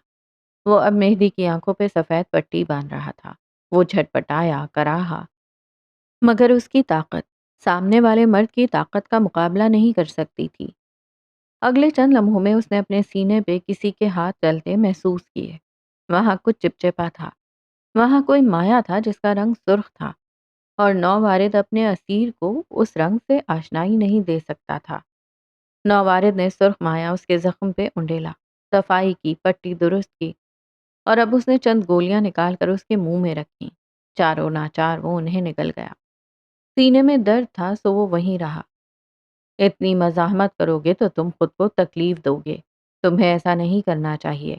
وہ اب مہدی کی آنکھوں پہ سفید پٹی باندھ رہا تھا۔ وہ جھٹپٹایا، کراہا، مگر اس کی طاقت سامنے والے مرد کی طاقت کا مقابلہ نہیں کر سکتی تھی۔ اگلے چند لمحوں میں اس نے اپنے سینے پہ کسی کے ہاتھ چلتے محسوس کیے۔ وہاں کچھ چپچپا تھا، وہاں کوئی مایا تھا جس کا رنگ سرخ تھا، اور نووارد اپنے اسیر کو اس رنگ سے آشنائی نہیں دے سکتا تھا۔ نووارد نے سرخ مایا اس کے زخم پہ انڈیلا، صفائی کی، پٹی درست کی، اور اب اس نے چند گولیاں نکال کر اس کے منہ میں رکھی۔ چاروں ناچار وہ انہیں نکل گیا۔ سینے میں درد تھا سو وہ وہیں رہا۔ اتنی مزاحمت کرو گے تو تم خود کو تکلیف دو گے، تمہیں ایسا نہیں کرنا چاہیے۔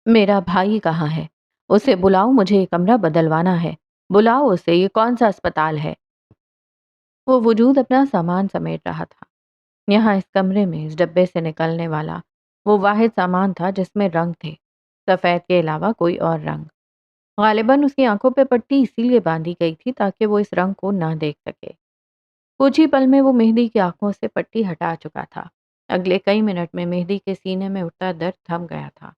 میرا بھائی کہاں ہے؟ اسے بلاؤ، مجھے یہ کمرہ بدلوانا ہے۔ بلاؤ اسے، یہ کون سا اسپتال ہے؟ وہ وجود اپنا سامان سمیٹ رہا تھا۔ یہاں اس کمرے میں اس ڈبے سے نکلنے والا وہ واحد سامان تھا جس میں رنگ تھے، سفید کے علاوہ کوئی اور رنگ۔ غالباً اس کی آنکھوں پہ پٹی اسی لیے باندھی گئی تھی تاکہ وہ اس رنگ کو نہ دیکھ سکے۔ کچھ ہی پل میں وہ مہدی کی آنکھوں سے پٹی ہٹا چکا تھا۔ اگلے کئی منٹ میں مہدی کے سینے میں اٹھتا درد تھم گیا تھا۔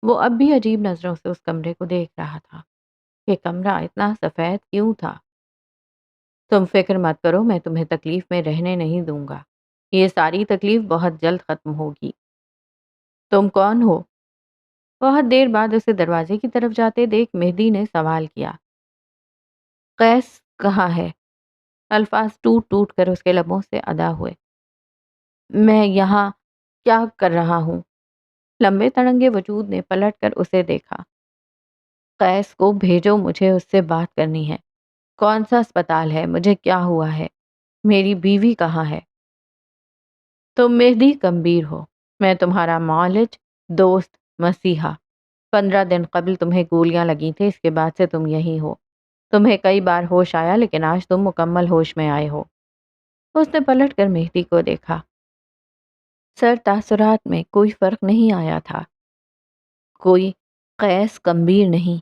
وہ اب بھی عجیب نظروں سے اس کمرے کو دیکھ رہا تھا۔ یہ کمرہ اتنا سفید کیوں تھا؟ تم فکر مت کرو، میں تمہیں تکلیف میں رہنے نہیں دوں گا۔ یہ ساری تکلیف بہت جلد ختم ہوگی۔ تم کون ہو؟ بہت دیر بعد اسے دروازے کی طرف جاتے دیکھ مہدی نے سوال کیا۔ قیس کہاں ہے؟ الفاظ ٹوٹ ٹوٹ کر اس کے لبوں سے ادا ہوئے۔ میں یہاں کیا کر رہا ہوں؟ لمبے تڑنگے وجود نے پلٹ کر اسے دیکھا۔ قیس کو بھیجو، مجھے اس سے بات کرنی ہے۔ کون سا اسپتال ہے؟ مجھے کیا ہوا ہے؟ میری بیوی کہاں ہے؟ تم مہدی کمبیر ہو، میں تمہارا معالج، دوست، مسیحا۔ 15 دن قبل تمہیں گولیاں لگی تھیں، اس کے بعد سے تم یہی ہو۔ تمہیں کئی بار ہوش آیا لیکن آج تم مکمل ہوش میں آئے ہو۔ اس نے پلٹ کر مہدی کو دیکھا۔ سر تاثرات میں کوئی فرق نہیں آیا تھا۔ کوئی قیس کمبیر نہیں،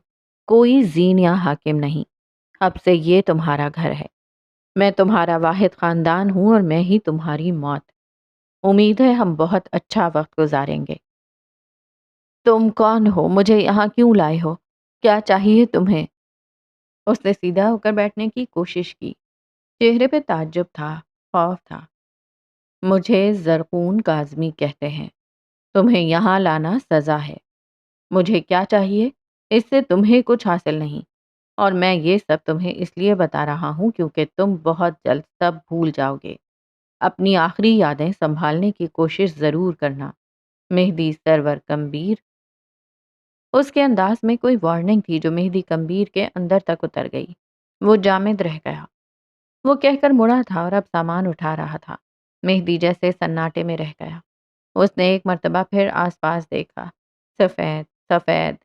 کوئی زین یا حاکم نہیں۔ اب سے یہ تمہارا گھر ہے۔ میں تمہارا واحد خاندان ہوں اور میں ہی تمہاری موت۔ امید ہے ہم بہت اچھا وقت گزاریں گے۔ تم کون ہو؟ مجھے یہاں کیوں لائے ہو؟ کیا چاہیے تمہیں؟ اس نے سیدھا ہو کر بیٹھنے کی کوشش کی۔ چہرے پہ تعجب تھا، خوف تھا۔ مجھے زرقون کاظمی کہتے ہیں۔ تمہیں یہاں لانا سزا ہے۔ مجھے کیا چاہیے؟ اس سے تمہیں کچھ حاصل نہیں، اور میں یہ سب تمہیں اس لیے بتا رہا ہوں کیونکہ تم بہت جلد سب بھول جاؤ گے۔ اپنی آخری یادیں سنبھالنے کی کوشش ضرور کرنا۔ مہدی سرور کمبیر۔ اس کے انداز میں کوئی وارننگ تھی جو مہدی کمبیر کے اندر تک اتر گئی۔ وہ جامد رہ گیا۔ وہ کہہ کر مڑا تھا اور اب سامان اٹھا رہا تھا۔ مہدی جیسے سناٹے میں رہ گیا۔ اس نے ایک مرتبہ پھر آس پاس دیکھا۔ سفید، سفید،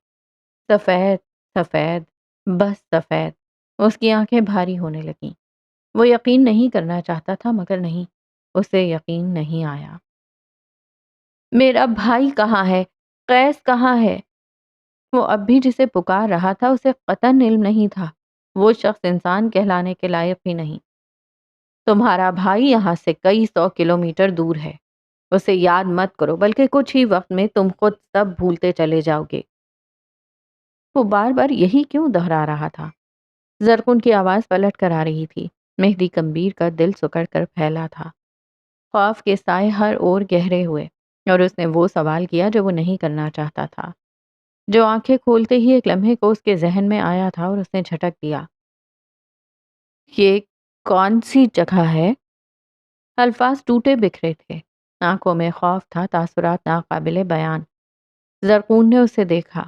سفید، سفید، بس سفید۔ اس کی آنکھیں بھاری ہونے لگیں۔ وہ یقین نہیں کرنا چاہتا تھا مگر نہیں، اسے یقین نہیں آیا۔ میرا بھائی کہاں ہے؟ قیس کہاں ہے؟ وہ اب بھی جسے پکار رہا تھا اسے قطعاً علم نہیں تھا۔ وہ شخص انسان کہلانے کے لائق ہی نہیں۔ تمہارا بھائی یہاں سے کئی 100 کلومیٹر دور ہے۔ اسے یاد مت کرو، بلکہ کچھ ہی وقت میں تم خود سب بھولتے چلے جاؤ گے۔ وہ بار بار یہی کیوں دہرا رہا تھا؟ زرقون کی آواز پلٹ کر آ رہی تھی۔ مہدی کمبیر کا دل سکڑ کر پھیلا تھا۔ خوف کے سائے ہر اور گہرے ہوئے، اور اس نے وہ سوال کیا جو وہ نہیں کرنا چاہتا تھا، جو آنکھیں کھولتے ہی ایک لمحے کو اس کے ذہن میں آیا تھا، اور اس نے جھٹک دیا۔ یہ کون سی جگہ ہے؟ الفاظ ٹوٹے بکھرے تھے، آنکھوں میں خوف تھا، تاثرات ناقابل بیان۔ زرقون نے اسے دیکھا۔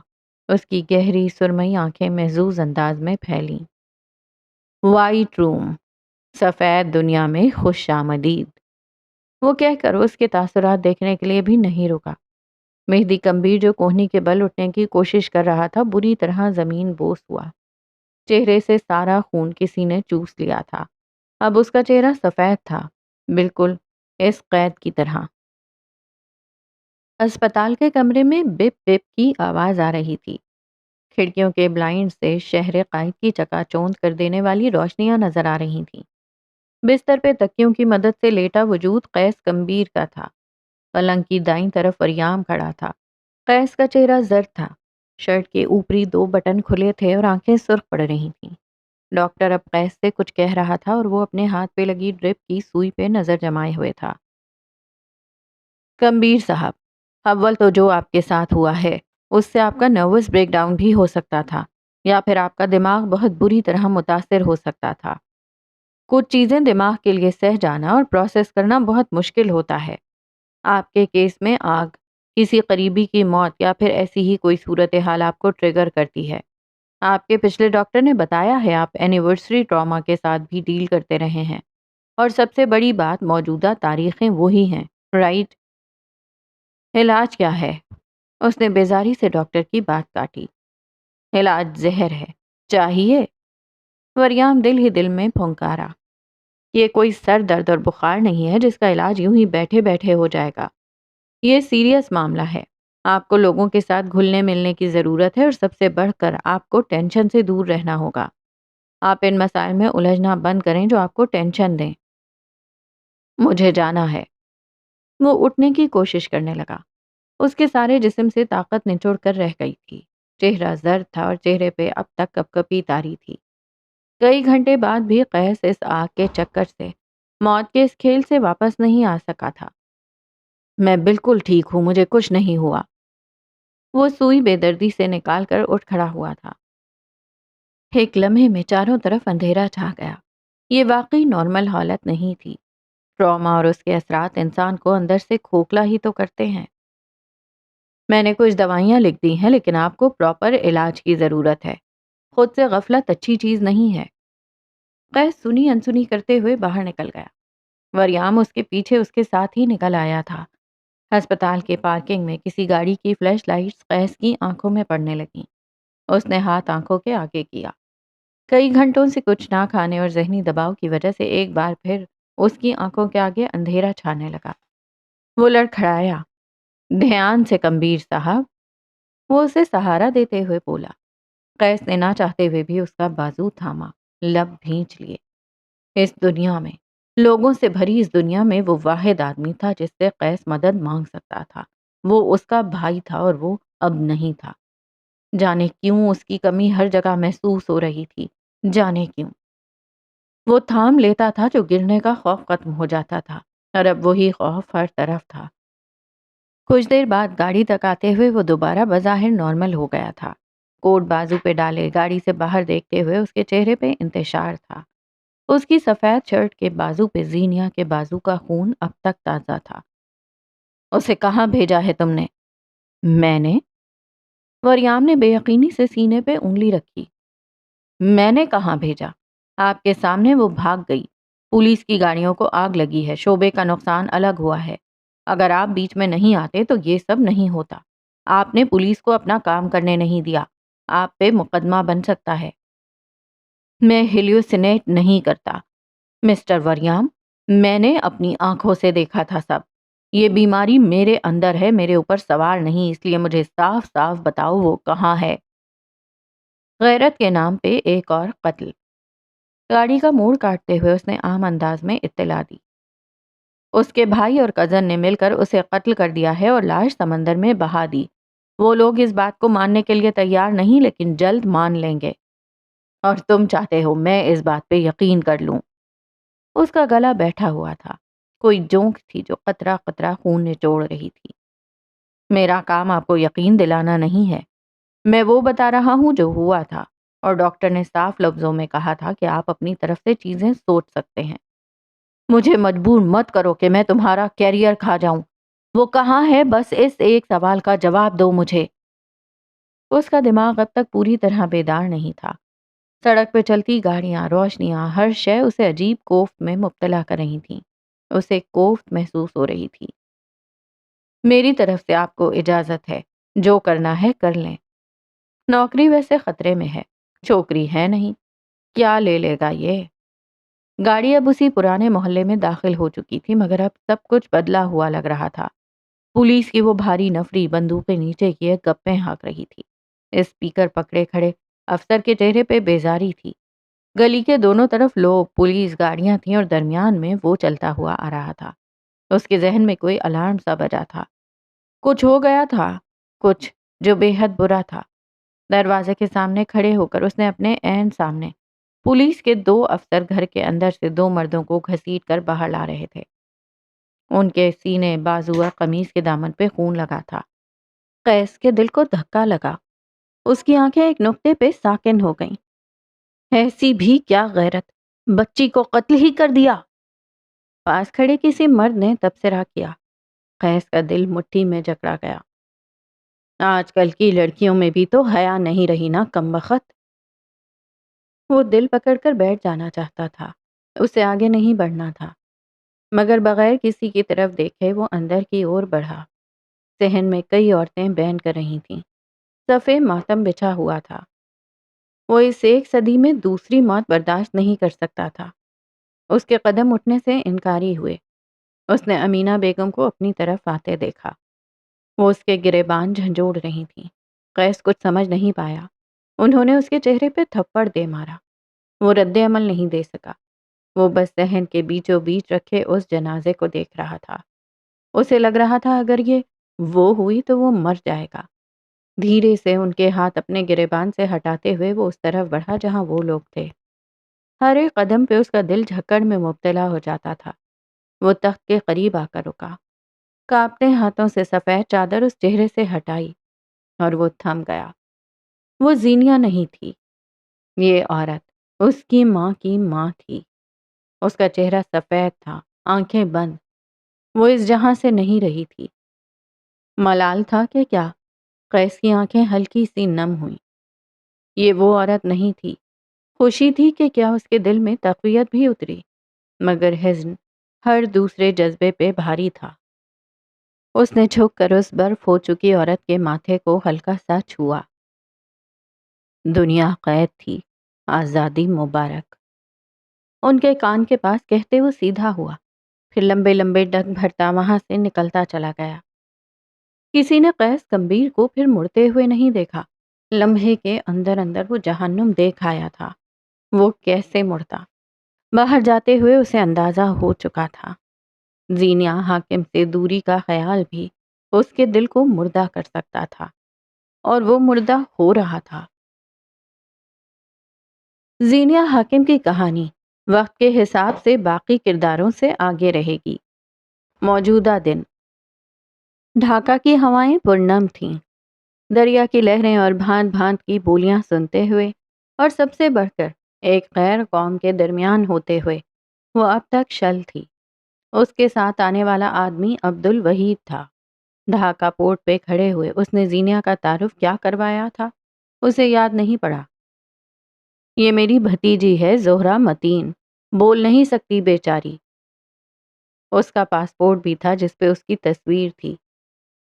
اس کی گہری سرمئی آنکھیں محظوظ انداز میں پھیلیں۔ وائٹ روم، سفید دنیا میں خوش آمدید۔ وہ کہہ کر اس کے تاثرات دیکھنے کے لیے بھی نہیں رکا۔ مہدی کمبیر جو کوہنی کے بل اٹھنے کی کوشش کر رہا تھا بری طرح زمین بوس ہوا۔ چہرے سے سارا خون کسی نے چوس لیا تھا۔ اب اس کا چہرہ سفید تھا، بالکل اس قید کی طرح۔ اسپتال کے کمرے میں بپ بپ کی آواز آ رہی تھی۔ کھڑکیوں کے بلائنڈ سے شہر قائد کی چکا چوند کر دینے والی روشنیاں نظر آ رہی تھیں۔ بستر پہ تکیوں کی مدد سے لیٹا وجود قیس کمبیر کا تھا۔ پلنگ کی دائیں طرف وریام کھڑا تھا۔ قیس کا چہرہ زرد تھا، شرٹ کے اوپری 2 بٹن کھلے تھے اور آنکھیں سرخ پڑ رہی تھیں۔ ڈاکٹر اب قیس سے کچھ کہہ رہا تھا اور وہ اپنے ہاتھ پہ لگی ڈرپ کی سوئی پہ نظر جمائے ہوئے تھا۔ کمبیر صاحب، اول تو جو آپ کے ساتھ ہوا ہے اس سے آپ کا نروس بریک ڈاؤن بھی ہو سکتا تھا، یا پھر آپ کا دماغ بہت بری طرح متاثر ہو سکتا تھا۔ کچھ چیزیں دماغ کے لیے سہ جانا اور پروسیس کرنا بہت مشکل ہوتا ہے۔ آپ کے کیس میں آگ، کسی قریبی کی موت یا پھر ایسی ہی کوئی صورتحال آپ کو ٹریگر کرتی ہے۔ آپ کے پچھلے ڈاکٹر نے بتایا ہے آپ اینیورسری ٹراما کے ساتھ بھی ڈیل کرتے رہے ہیں، اور سب سے بڑی بات موجودہ تاریخیں وہی ہیں، رائٹ؟ علاج کیا ہے؟ اس نے بیزاری سے ڈاکٹر کی بات کاٹی۔ علاج زہر ہے، چاہیے؟ وریام دل ہی دل میں پھنکارا۔ یہ کوئی سر درد اور بخار نہیں ہے جس کا علاج یوں ہی بیٹھے بیٹھے ہو جائے گا۔ یہ سیریس معاملہ ہے۔ آپ کو لوگوں کے ساتھ گھلنے ملنے کی ضرورت ہے، اور سب سے بڑھ کر آپ کو ٹینشن سے دور رہنا ہوگا۔ آپ ان مسائل میں الجھنا بند کریں جو آپ کو ٹینشن دیں۔ مجھے جانا ہے۔ وہ اٹھنے کی کوشش کرنے لگا۔ اس کے سارے جسم سے طاقت نچوڑ کر رہ گئی تھی۔ چہرہ زرد تھا اور چہرے پہ اب تک کپکپی طاری تھی۔ کئی گھنٹے بعد بھی قیس اس آگ کے چکر سے، موت کے اس کھیل سے واپس نہیں آ سکا تھا۔ میں بالکل ٹھیک ہوں، مجھے کچھ نہیں ہوا۔ وہ سوئی بے دردی سے نکال کر اٹھ کھڑا ہوا تھا۔ ایک لمحے میں چاروں طرف اندھیرا چھا گیا۔ یہ واقعی نارمل حالت نہیں تھی۔ ٹراما اور اس کے اثرات انسان کو اندر سے کھوکھلا ہی تو کرتے ہیں۔ میں نے کچھ دوائیاں لکھ دی ہیں، لیکن آپ کو پراپر علاج کی ضرورت ہے۔ خود سے غفلت اچھی چیز نہیں ہے۔ قیس سنی انسنی کرتے ہوئے باہر نکل گیا۔ وریام اس کے پیچھے اس کے ساتھ ہی نکل آیا تھا۔ ہسپتال کے پارکنگ میں کسی گاڑی کی فلیش لائٹس قیس کی آنکھوں میں پڑنے لگیں۔ اس نے ہاتھ آنکھوں کے آگے کیا۔ کئی گھنٹوں سے کچھ نہ کھانے اور ذہنی دباؤ کی وجہ سے ایک بار پھر اس کی آنکھوں کے آگے اندھیرا چھانے لگا۔ وہ لڑکھڑایا۔ دھیان سے کمبیر صاحب، وہ اسے سہارا دیتے ہوئے بولا۔ قیس نے نہ چاہتے ہوئے بھی اس کا بازو تھاما، لب بھینچ لیے۔ اس دنیا میں، لوگوں سے بھری اس دنیا میں وہ واحد آدمی تھا جس سے قیس مدد مانگ سکتا تھا۔ وہ اس کا بھائی تھا اور وہ اب نہیں تھا۔ جانے کیوں اس کی کمی ہر جگہ محسوس ہو رہی تھی، جانے کیوں۔ وہ تھام لیتا تھا جو گرنے کا خوف ختم ہو جاتا تھا، اور اب وہی خوف ہر طرف تھا۔ کچھ دیر بعد گاڑی تک آتے ہوئے وہ دوبارہ بظاہر نارمل ہو گیا تھا۔ کوٹ بازو پہ ڈالے، گاڑی سے باہر دیکھتے ہوئے اس کے چہرے پہ انتشار تھا۔ اس کی سفید شرٹ کے بازو پہ زینیا کے بازو کا خون اب تک تازہ تھا۔ اسے کہاں بھیجا ہے تم نے؟ میں نے؟ وریام نے بے یقینی سے سینے پہ انگلی رکھی۔ میں نے کہاں بھیجا؟ آپ کے سامنے وہ بھاگ گئی۔ پولیس کی گاڑیوں کو آگ لگی ہے، شعبے کا نقصان الگ ہوا ہے۔ اگر آپ بیچ میں نہیں آتے تو یہ سب نہیں ہوتا۔ آپ نے پولیس کو اپنا کام کرنے نہیں دیا۔ آپ پہ مقدمہ بن سکتا ہے۔ میں ہیلوسینیٹ نہیں کرتا مسٹر وریام، میں نے اپنی آنکھوں سے دیکھا تھا سب۔ یہ بیماری میرے اندر ہے، میرے اوپر سوار نہیں، اس لیے مجھے صاف صاف بتاؤ وہ کہاں ہے۔ غیرت کے نام پہ ایک اور قتل۔ گاڑی کا موڑ کاٹتے ہوئے اس نے عام انداز میں اطلاع دی۔ اس کے بھائی اور کزن نے مل کر اسے قتل کر دیا ہے اور لاش سمندر میں بہا دی۔ وہ لوگ اس بات کو ماننے کے لیے تیار نہیں، لیکن جلد مان لیں گے۔ اور تم چاہتے ہو میں اس بات پہ یقین کر لوں؟ اس کا گلا بیٹھا ہوا تھا، کوئی جونک تھی جو قطرہ قطرہ خون نچوڑ رہی تھی۔ میرا کام آپ کو یقین دلانا نہیں ہے، میں وہ بتا رہا ہوں جو ہوا تھا، اور ڈاکٹر نے صاف لفظوں میں کہا تھا کہ آپ اپنی طرف سے چیزیں سوچ سکتے ہیں۔ مجھے مجبور مت کرو کہ میں تمہارا کیریئر کھا جاؤں۔ وہ کہاں ہے؟ بس اس ایک سوال کا جواب دو مجھے۔ اس کا دماغ اب تک پوری طرح بیدار نہیں تھا۔ سڑک پہ چلتی گاڑیاں، روشنیاں، ہر شے اسے عجیب کوفت میں مبتلا کر رہی تھیں۔ اسے کوفت محسوس ہو رہی تھی۔ میری طرف سے آپ کو اجازت ہے، جو کرنا ہے کر لیں۔ نوکری ویسے خطرے میں ہے، چھوکری ہے نہیں، کیا لے لے گا یہ؟ گاڑی اب اسی پرانے محلے میں داخل ہو چکی تھی، مگر اب سب کچھ بدلا ہوا لگ رہا تھا۔ پولیس کی وہ بھاری نفری بندوقیں نیچے کیے گپیں ہانک رہی تھی۔ اسپیکر پکڑے کھڑے افسر کے چہرے پہ بیزاری تھی۔ گلی کے دونوں طرف لوگ، پولیس گاڑیاں تھیں اور درمیان میں وہ چلتا ہوا آ رہا تھا۔ اس کے ذہن میں کوئی الارم سا بجا تھا۔ کچھ ہو گیا تھا، کچھ جو بے حد برا تھا۔ دروازے کے سامنے کھڑے ہو کر اس نے اپنے عین سامنے پولیس کے 2 افسر گھر کے اندر سے 2 مردوں کو گھسیٹ کر باہر لا رہے تھے۔ ان کے سینے، بازو اور قمیص کے دامن پہ خون لگا تھا۔ قیس کے دل کو دھکا لگا۔ اس کی آنکھیں ایک نقطے پہ ساکن ہو گئیں۔ ایسی بھی کیا غیرت، بچی کو قتل ہی کر دیا۔ پاس کھڑے کسی مرد نے تبصرہ کیا۔ قیس کا دل مٹھی میں جکڑا گیا۔ آج کل کی لڑکیوں میں بھی تو حیا نہیں رہی نا کمبخت۔ وہ دل پکڑ کر بیٹھ جانا چاہتا تھا، اسے آگے نہیں بڑھنا تھا، مگر بغیر کسی کی طرف دیکھے وہ اندر کی اور بڑھا۔ صحن میں کئی عورتیں بین کر رہی تھیں، صفے ماتم بچھا ہوا تھا۔ وہ اس 1 صدی میں دوسری موت برداشت نہیں کر سکتا تھا۔ اس کے قدم اٹھنے سے انکاری ہوئے۔ اس نے امینہ بیگم کو اپنی طرف آتے دیکھا۔ وہ اس کے گریبان جھنجھوڑ رہی تھیں۔ قیس کچھ سمجھ نہیں پایا۔ انہوں نے اس کے چہرے پہ تھپڑ دے مارا۔ وہ رد عمل نہیں دے سکا۔ وہ بس صحن کے بیچوں بیچ رکھے اس جنازے کو دیکھ رہا تھا۔ اسے لگ رہا تھا اگر یہ وہ ہوئی تو وہ مر جائے گا۔ دھیرے سے ان کے ہاتھ اپنے گریبان سے ہٹاتے ہوئے وہ اس طرف بڑھا جہاں وہ لوگ تھے۔ ہر ایک قدم پہ اس کا دل جھکڑ میں مبتلا ہو جاتا تھا۔ وہ تخت کے قریب آ کر رکا، کانپتے ہاتھوں سے سفید چادر اس چہرے سے ہٹائی، اور وہ تھم گیا۔ وہ زینیہ نہیں تھی، یہ عورت اس کی ماں کی ماں تھی۔ اس کا چہرہ سفید تھا، آنکھیں بند۔ وہ اس جہاں سے نہیں رہی تھی۔ ملال تھا کہ کیا؟ قیس کی آنکھیں ہلکی سی نم ہوئیں۔ یہ وہ عورت نہیں تھی۔ خوشی تھی کہ کیا اس کے دل میں تقویت بھی اتری، مگر حزن ہر دوسرے جذبے پہ بھاری تھا۔ اس نے جھک کر اس برف ہو چکی عورت کے ماتھے کو ہلکا سا چھوا۔ دنیا قید تھی، آزادی مبارک۔ ان کے کان کے پاس کہتے وہ سیدھا ہوا، پھر لمبے لمبے ڈگ بھرتا وہاں سے نکلتا چلا گیا۔ کسی نے قیس کمبیر کو پھر مڑتے ہوئے نہیں دیکھا۔ لمحے کے اندر اندر وہ جہنم دیکھ آیا تھا۔ وہ کیسے مڑتا؟ باہر جاتے ہوئے اسے اندازہ ہو چکا تھا۔ زینیہ حاکم سے دوری کا خیال بھی اس کے دل کو مردہ کر سکتا تھا، اور وہ مردہ ہو رہا تھا۔ زینیہ حاکم کی کہانی وقت کے حساب سے باقی کرداروں سے آگے رہے گی۔ موجودہ دن ڈھاکہ کی ہوائیں پرنم تھیں۔ دریا کی لہریں اور بھانت بھانت کی بولیاں سنتے ہوئے، اور سب سے بڑھ کر ایک غیر قوم کے درمیان ہوتے ہوئے، وہ اب تک شل تھی۔ اس کے ساتھ آنے والا آدمی عبد الوحید تھا۔ ڈھاکہ پورٹ پہ کھڑے ہوئے اس نے زینیہ کا تعارف کیا کروایا تھا، اسے یاد نہیں پڑا۔ یہ میری بھتیجی ہے زہرہ متین، بول نہیں سکتی بیچاری۔ اس کا پاسپورٹ بھی تھا جس پہ اس کی تصویر تھی۔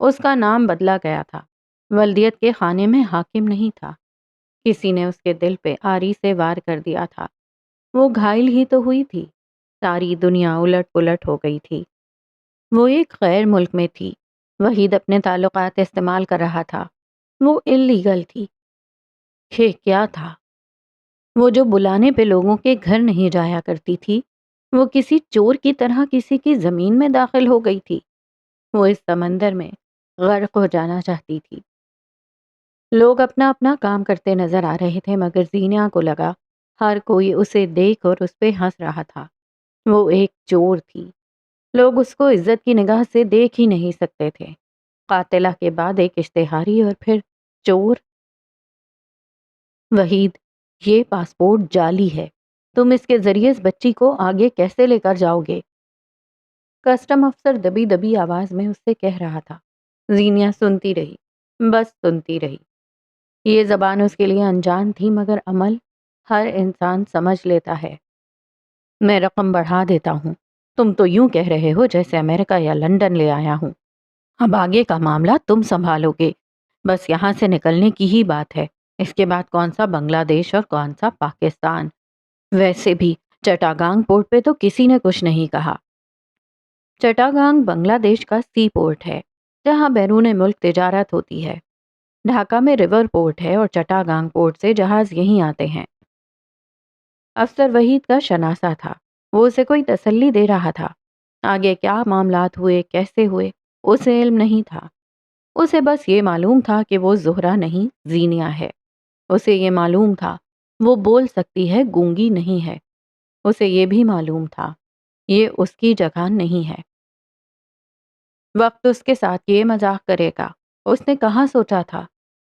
اس کا نام بدلا گیا تھا، ولدیت کے خانے میں حاکم نہیں تھا۔ کسی نے اس کے دل پہ آری سے وار کر دیا تھا۔ وہ گھائل ہی تو ہوئی تھی، ساری دنیا الٹ پلٹ ہو گئی تھی۔ وہ ایک غیر ملک میں تھی، وحید اپنے تعلقات استعمال کر رہا تھا۔ وہ اللیگل تھی۔ یہ کیا تھا؟ وہ جو بلانے پہ لوگوں کے گھر نہیں جایا کرتی تھی، وہ کسی چور کی طرح کسی کی زمین میں داخل ہو گئی تھی۔ وہ اس سمندر میں غرق ہو جانا چاہتی تھی۔ لوگ اپنا اپنا کام کرتے نظر آ رہے تھے، مگر زینیہ کو لگا ہر کوئی اسے دیکھ اور اس پہ ہنس رہا تھا۔ وہ ایک چور تھی۔ لوگ اس کو عزت کی نگاہ سے دیکھ ہی نہیں سکتے تھے۔ قاتلہ کے بعد ایک اشتہاری اور پھر چور۔ وحید، یہ پاسپورٹ جعلی ہے، تم اس کے ذریعے اس بچی کو آگے کیسے لے کر جاؤ گے؟ کسٹم افسر دبی دبی آواز میں اس سے کہہ رہا تھا۔ زینیہ سنتی رہی، بس سنتی رہی۔ یہ زبان اس کے لیے انجان تھی، مگر عمل ہر انسان سمجھ لیتا ہے۔ میں رقم بڑھا دیتا ہوں، تم تو یوں کہہ رہے ہو جیسے امریکہ یا لندن لے آیا ہوں۔ اب آگے کا معاملہ تم سنبھالو گے، بس یہاں سے نکلنے کی ہی بات ہے۔ اس کے بعد کون سا بنگلہ دیش اور کون سا پاکستان؟ ویسے بھی چٹاگانگ پورٹ پہ تو کسی نے کچھ نہیں کہا۔ چٹاگانگ بنگلہ دیش کا سی پورٹ ہے جہاں بیرون ملک تجارت ہوتی ہے۔ ڈھاکہ میں ریور پورٹ ہے اور چٹاگانگ پورٹ سے جہاز یہیں آتے ہیں۔ افسر وحید کا شناسہ تھا، وہ اسے کوئی تسلی دے رہا تھا۔ آگے کیا معاملات ہوئے، کیسے ہوئے، اسے علم نہیں تھا۔ اسے بس یہ معلوم تھا کہ وہ زہرہ نہیں، زینیہ ہے۔ اسے یہ معلوم تھا وہ بول سکتی ہے، گونگی نہیں ہے۔ اسے یہ بھی معلوم تھا یہ اس کی جگہ نہیں ہے۔ وقت اس کے ساتھ یہ مذاق کرے گا، اس نے کہاں سوچا تھا؟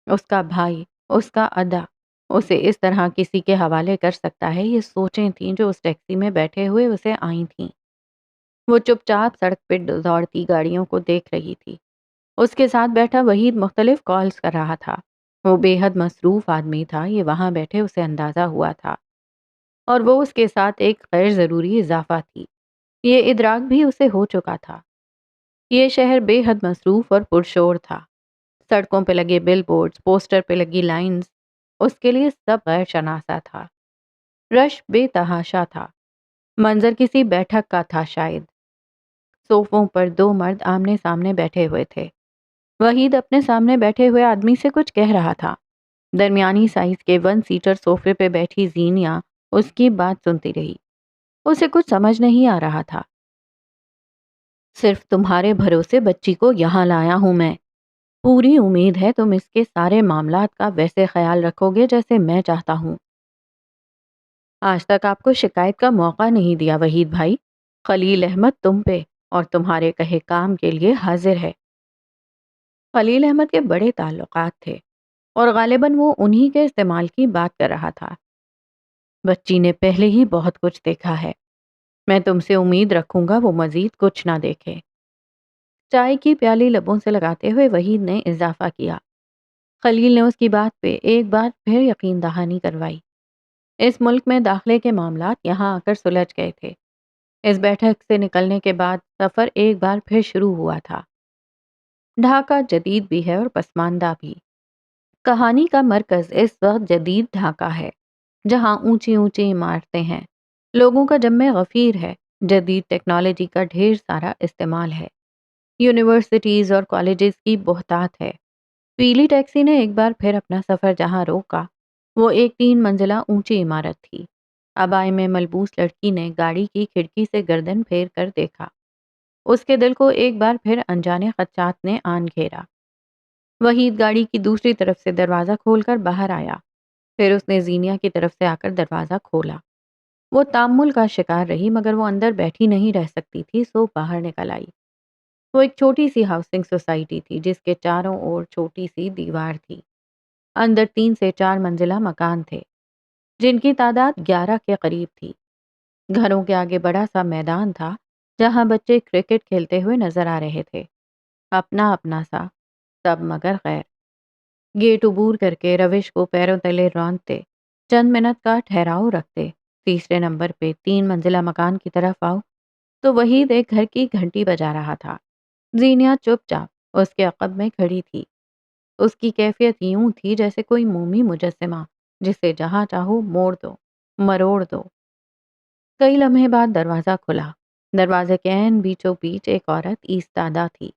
اس کا بھائی، اس کا ادا، اسے اس طرح کسی کے حوالے کر سکتا ہے، یہ سوچیں تھیں جو اس ٹیکسی میں بیٹھے ہوئے اسے آئی تھیں۔ وہ چپ چاپ سڑک پہ دوڑتی گاڑیوں کو دیکھ رہی تھی۔ اس کے ساتھ بیٹھا وحید مختلف کالز کر رہا تھا۔ وہ بے حد مصروف آدمی تھا، یہ وہاں بیٹھے اسے اندازہ ہوا تھا، اور وہ اس کے ساتھ ایک غیر ضروری اضافہ تھی۔ یہ ادراک بھی اسے ہو چکا تھا۔ یہ شہر بے حد مصروف اور پرشور تھا۔ سڑکوں پہ لگے بل بورڈز، پوسٹر پہ لگی لائنز اس کے لیے سب غیر شناسا تھا۔ رش بے تحاشا تھا۔ منظر کسی بیٹھک کا تھا شاید۔ صوفوں پر دو مرد آمنے سامنے بیٹھے ہوئے تھے۔ وحید اپنے سامنے بیٹھے ہوئے آدمی سے کچھ کہہ رہا تھا۔ درمیانی سائز کے 1 سیٹر صوفے پہ بیٹھی زینیا اس کی بات سنتی رہی۔ اسے کچھ سمجھ نہیں آ رہا تھا۔ صرف تمہارے بھروسے بچی کو یہاں لایا ہوں میں۔ پوری امید ہے تم اس کے سارے معاملات کا ویسے خیال رکھو گے جیسے میں چاہتا ہوں۔ آج تک آپ کو شکایت کا موقع نہیں دیا وحید بھائی۔ خلیل احمد تم پہ اور تمہارے کہے کام کے لیے حاضر ہے۔ خلیل احمد کے بڑے تعلقات تھے اور غالباً وہ انہی کے استعمال کی بات کر رہا تھا۔ بچی نے پہلے ہی بہت کچھ دیکھا ہے، میں تم سے امید رکھوں گا وہ مزید کچھ نہ دیکھے۔ چائے کی پیالی لبوں سے لگاتے ہوئے وحید نے اضافہ کیا۔ خلیل نے اس کی بات پہ ایک بار پھر یقین دہانی کروائی۔ اس ملک میں داخلے کے معاملات یہاں آ کر سلجھ گئے تھے۔ اس بیٹھک سے نکلنے کے بعد سفر ایک بار پھر شروع ہوا تھا۔ ڈھاکہ جدید بھی ہے اور پسماندہ بھی۔ کہانی کا مرکز اس وقت جدید ڈھاکہ ہے، جہاں اونچی اونچی عمارتیں ہیں، لوگوں کا جمع غفیر ہے، جدید ٹیکنالوجی کا ڈھیر سارا استعمال ہے، یونیورسٹیز اور کالجز کی بہتات ہے۔ پیلی ٹیکسی نے ایک بار پھر اپنا سفر جہاں روکا، وہ ایک 3 منزلہ اونچی عمارت تھی۔ عبائے میں ملبوس لڑکی نے گاڑی کی کھڑکی سے گردن پھیر کر دیکھا۔ اس کے دل کو ایک بار پھر انجانے خدشات نے آن گھیرا۔ وحید گاڑی کی دوسری طرف سے دروازہ کھول کر باہر آیا، پھر اس نے زینیا کی طرف سے آ کر دروازہ کھولا۔ وہ تامل کا شکار رہی مگر وہ اندر بیٹھی نہیں رہ سکتی تھی، سو باہر نکل آئی۔ وہ ایک چھوٹی سی ہاؤسنگ سوسائٹی تھی جس کے چاروں اور چھوٹی سی دیوار تھی۔ اندر 3 سے 4 منزلہ مکان تھے جن کی تعداد 11 کے قریب تھی۔ گھروں کے آگے بڑا سا میدان تھا جہاں بچے کرکٹ کھیلتے ہوئے نظر آ رہے تھے، اپنا اپنا سا، سب مگر غیر۔ گیٹ عبور کر کے روش کو پیروں تلے روندتے، چند منٹ کا ٹھہراؤ رکھتے، تیسرے نمبر پہ 3 منزلہ مکان کی طرف آؤ تو وحید ایک گھر کی گھنٹی بجا رہا تھا۔ زینیا چپ چاپ اس کے عقب میں کھڑی تھی۔ اس کی کیفیت یوں تھی جیسے کوئی مومی مجسمہ جسے جہاں چاہو موڑ دو، مروڑ دو۔ کئی لمحے بعد دروازہ کھلا۔ دروازے کے عین بیچوں بیچ ایک عورت ایستادہ تھی۔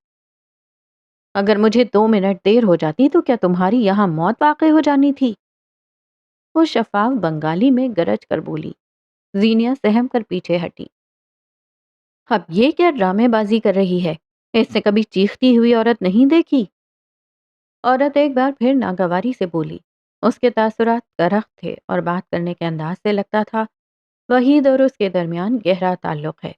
اگر مجھے 2 منٹ دیر ہو جاتی تو کیا تمہاری یہاں موت واقع ہو جانی تھی؟ وہ شفاف بنگالی میں گرج کر بولی۔ زینیا سہم کر پیچھے ہٹی۔ اب یہ کیا ڈرامے بازی کر رہی ہے؟ اس نے کبھی چیختی ہوئی عورت نہیں دیکھی۔ عورت ایک بار پھر ناگواری سے بولی۔ اس کے تاثرات کرخت تھے اور بات کرنے کے انداز سے لگتا تھا وحید اور اس کے درمیان گہرا تعلق ہے۔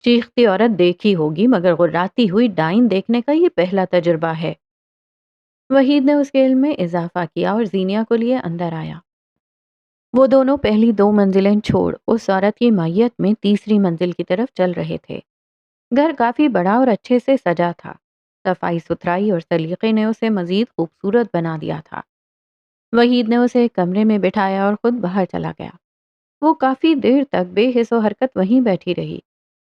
چیختی عورت دیکھی ہوگی مگر غراتی ہوئی ڈائن دیکھنے کا یہ پہلا تجربہ ہے۔ وحید نے اس کے علم میں اضافہ کیا اور زینیا کو لیے اندر آیا۔ وہ دونوں پہلی 2 منزلیں چھوڑ اس عورت کی مائیت میں تیسری منزل کی طرف چل رہے تھے۔ گھر کافی بڑا اور اچھے سے سجا تھا۔ صفائی ستھرائی اور سلیقے نے اسے مزید خوبصورت بنا دیا تھا۔ وحید نے اسے ایک کمرے میں بٹھایا اور خود باہر چلا گیا۔ وہ کافی دیر تک بے حس و حرکت وہیں بیٹھی رہی،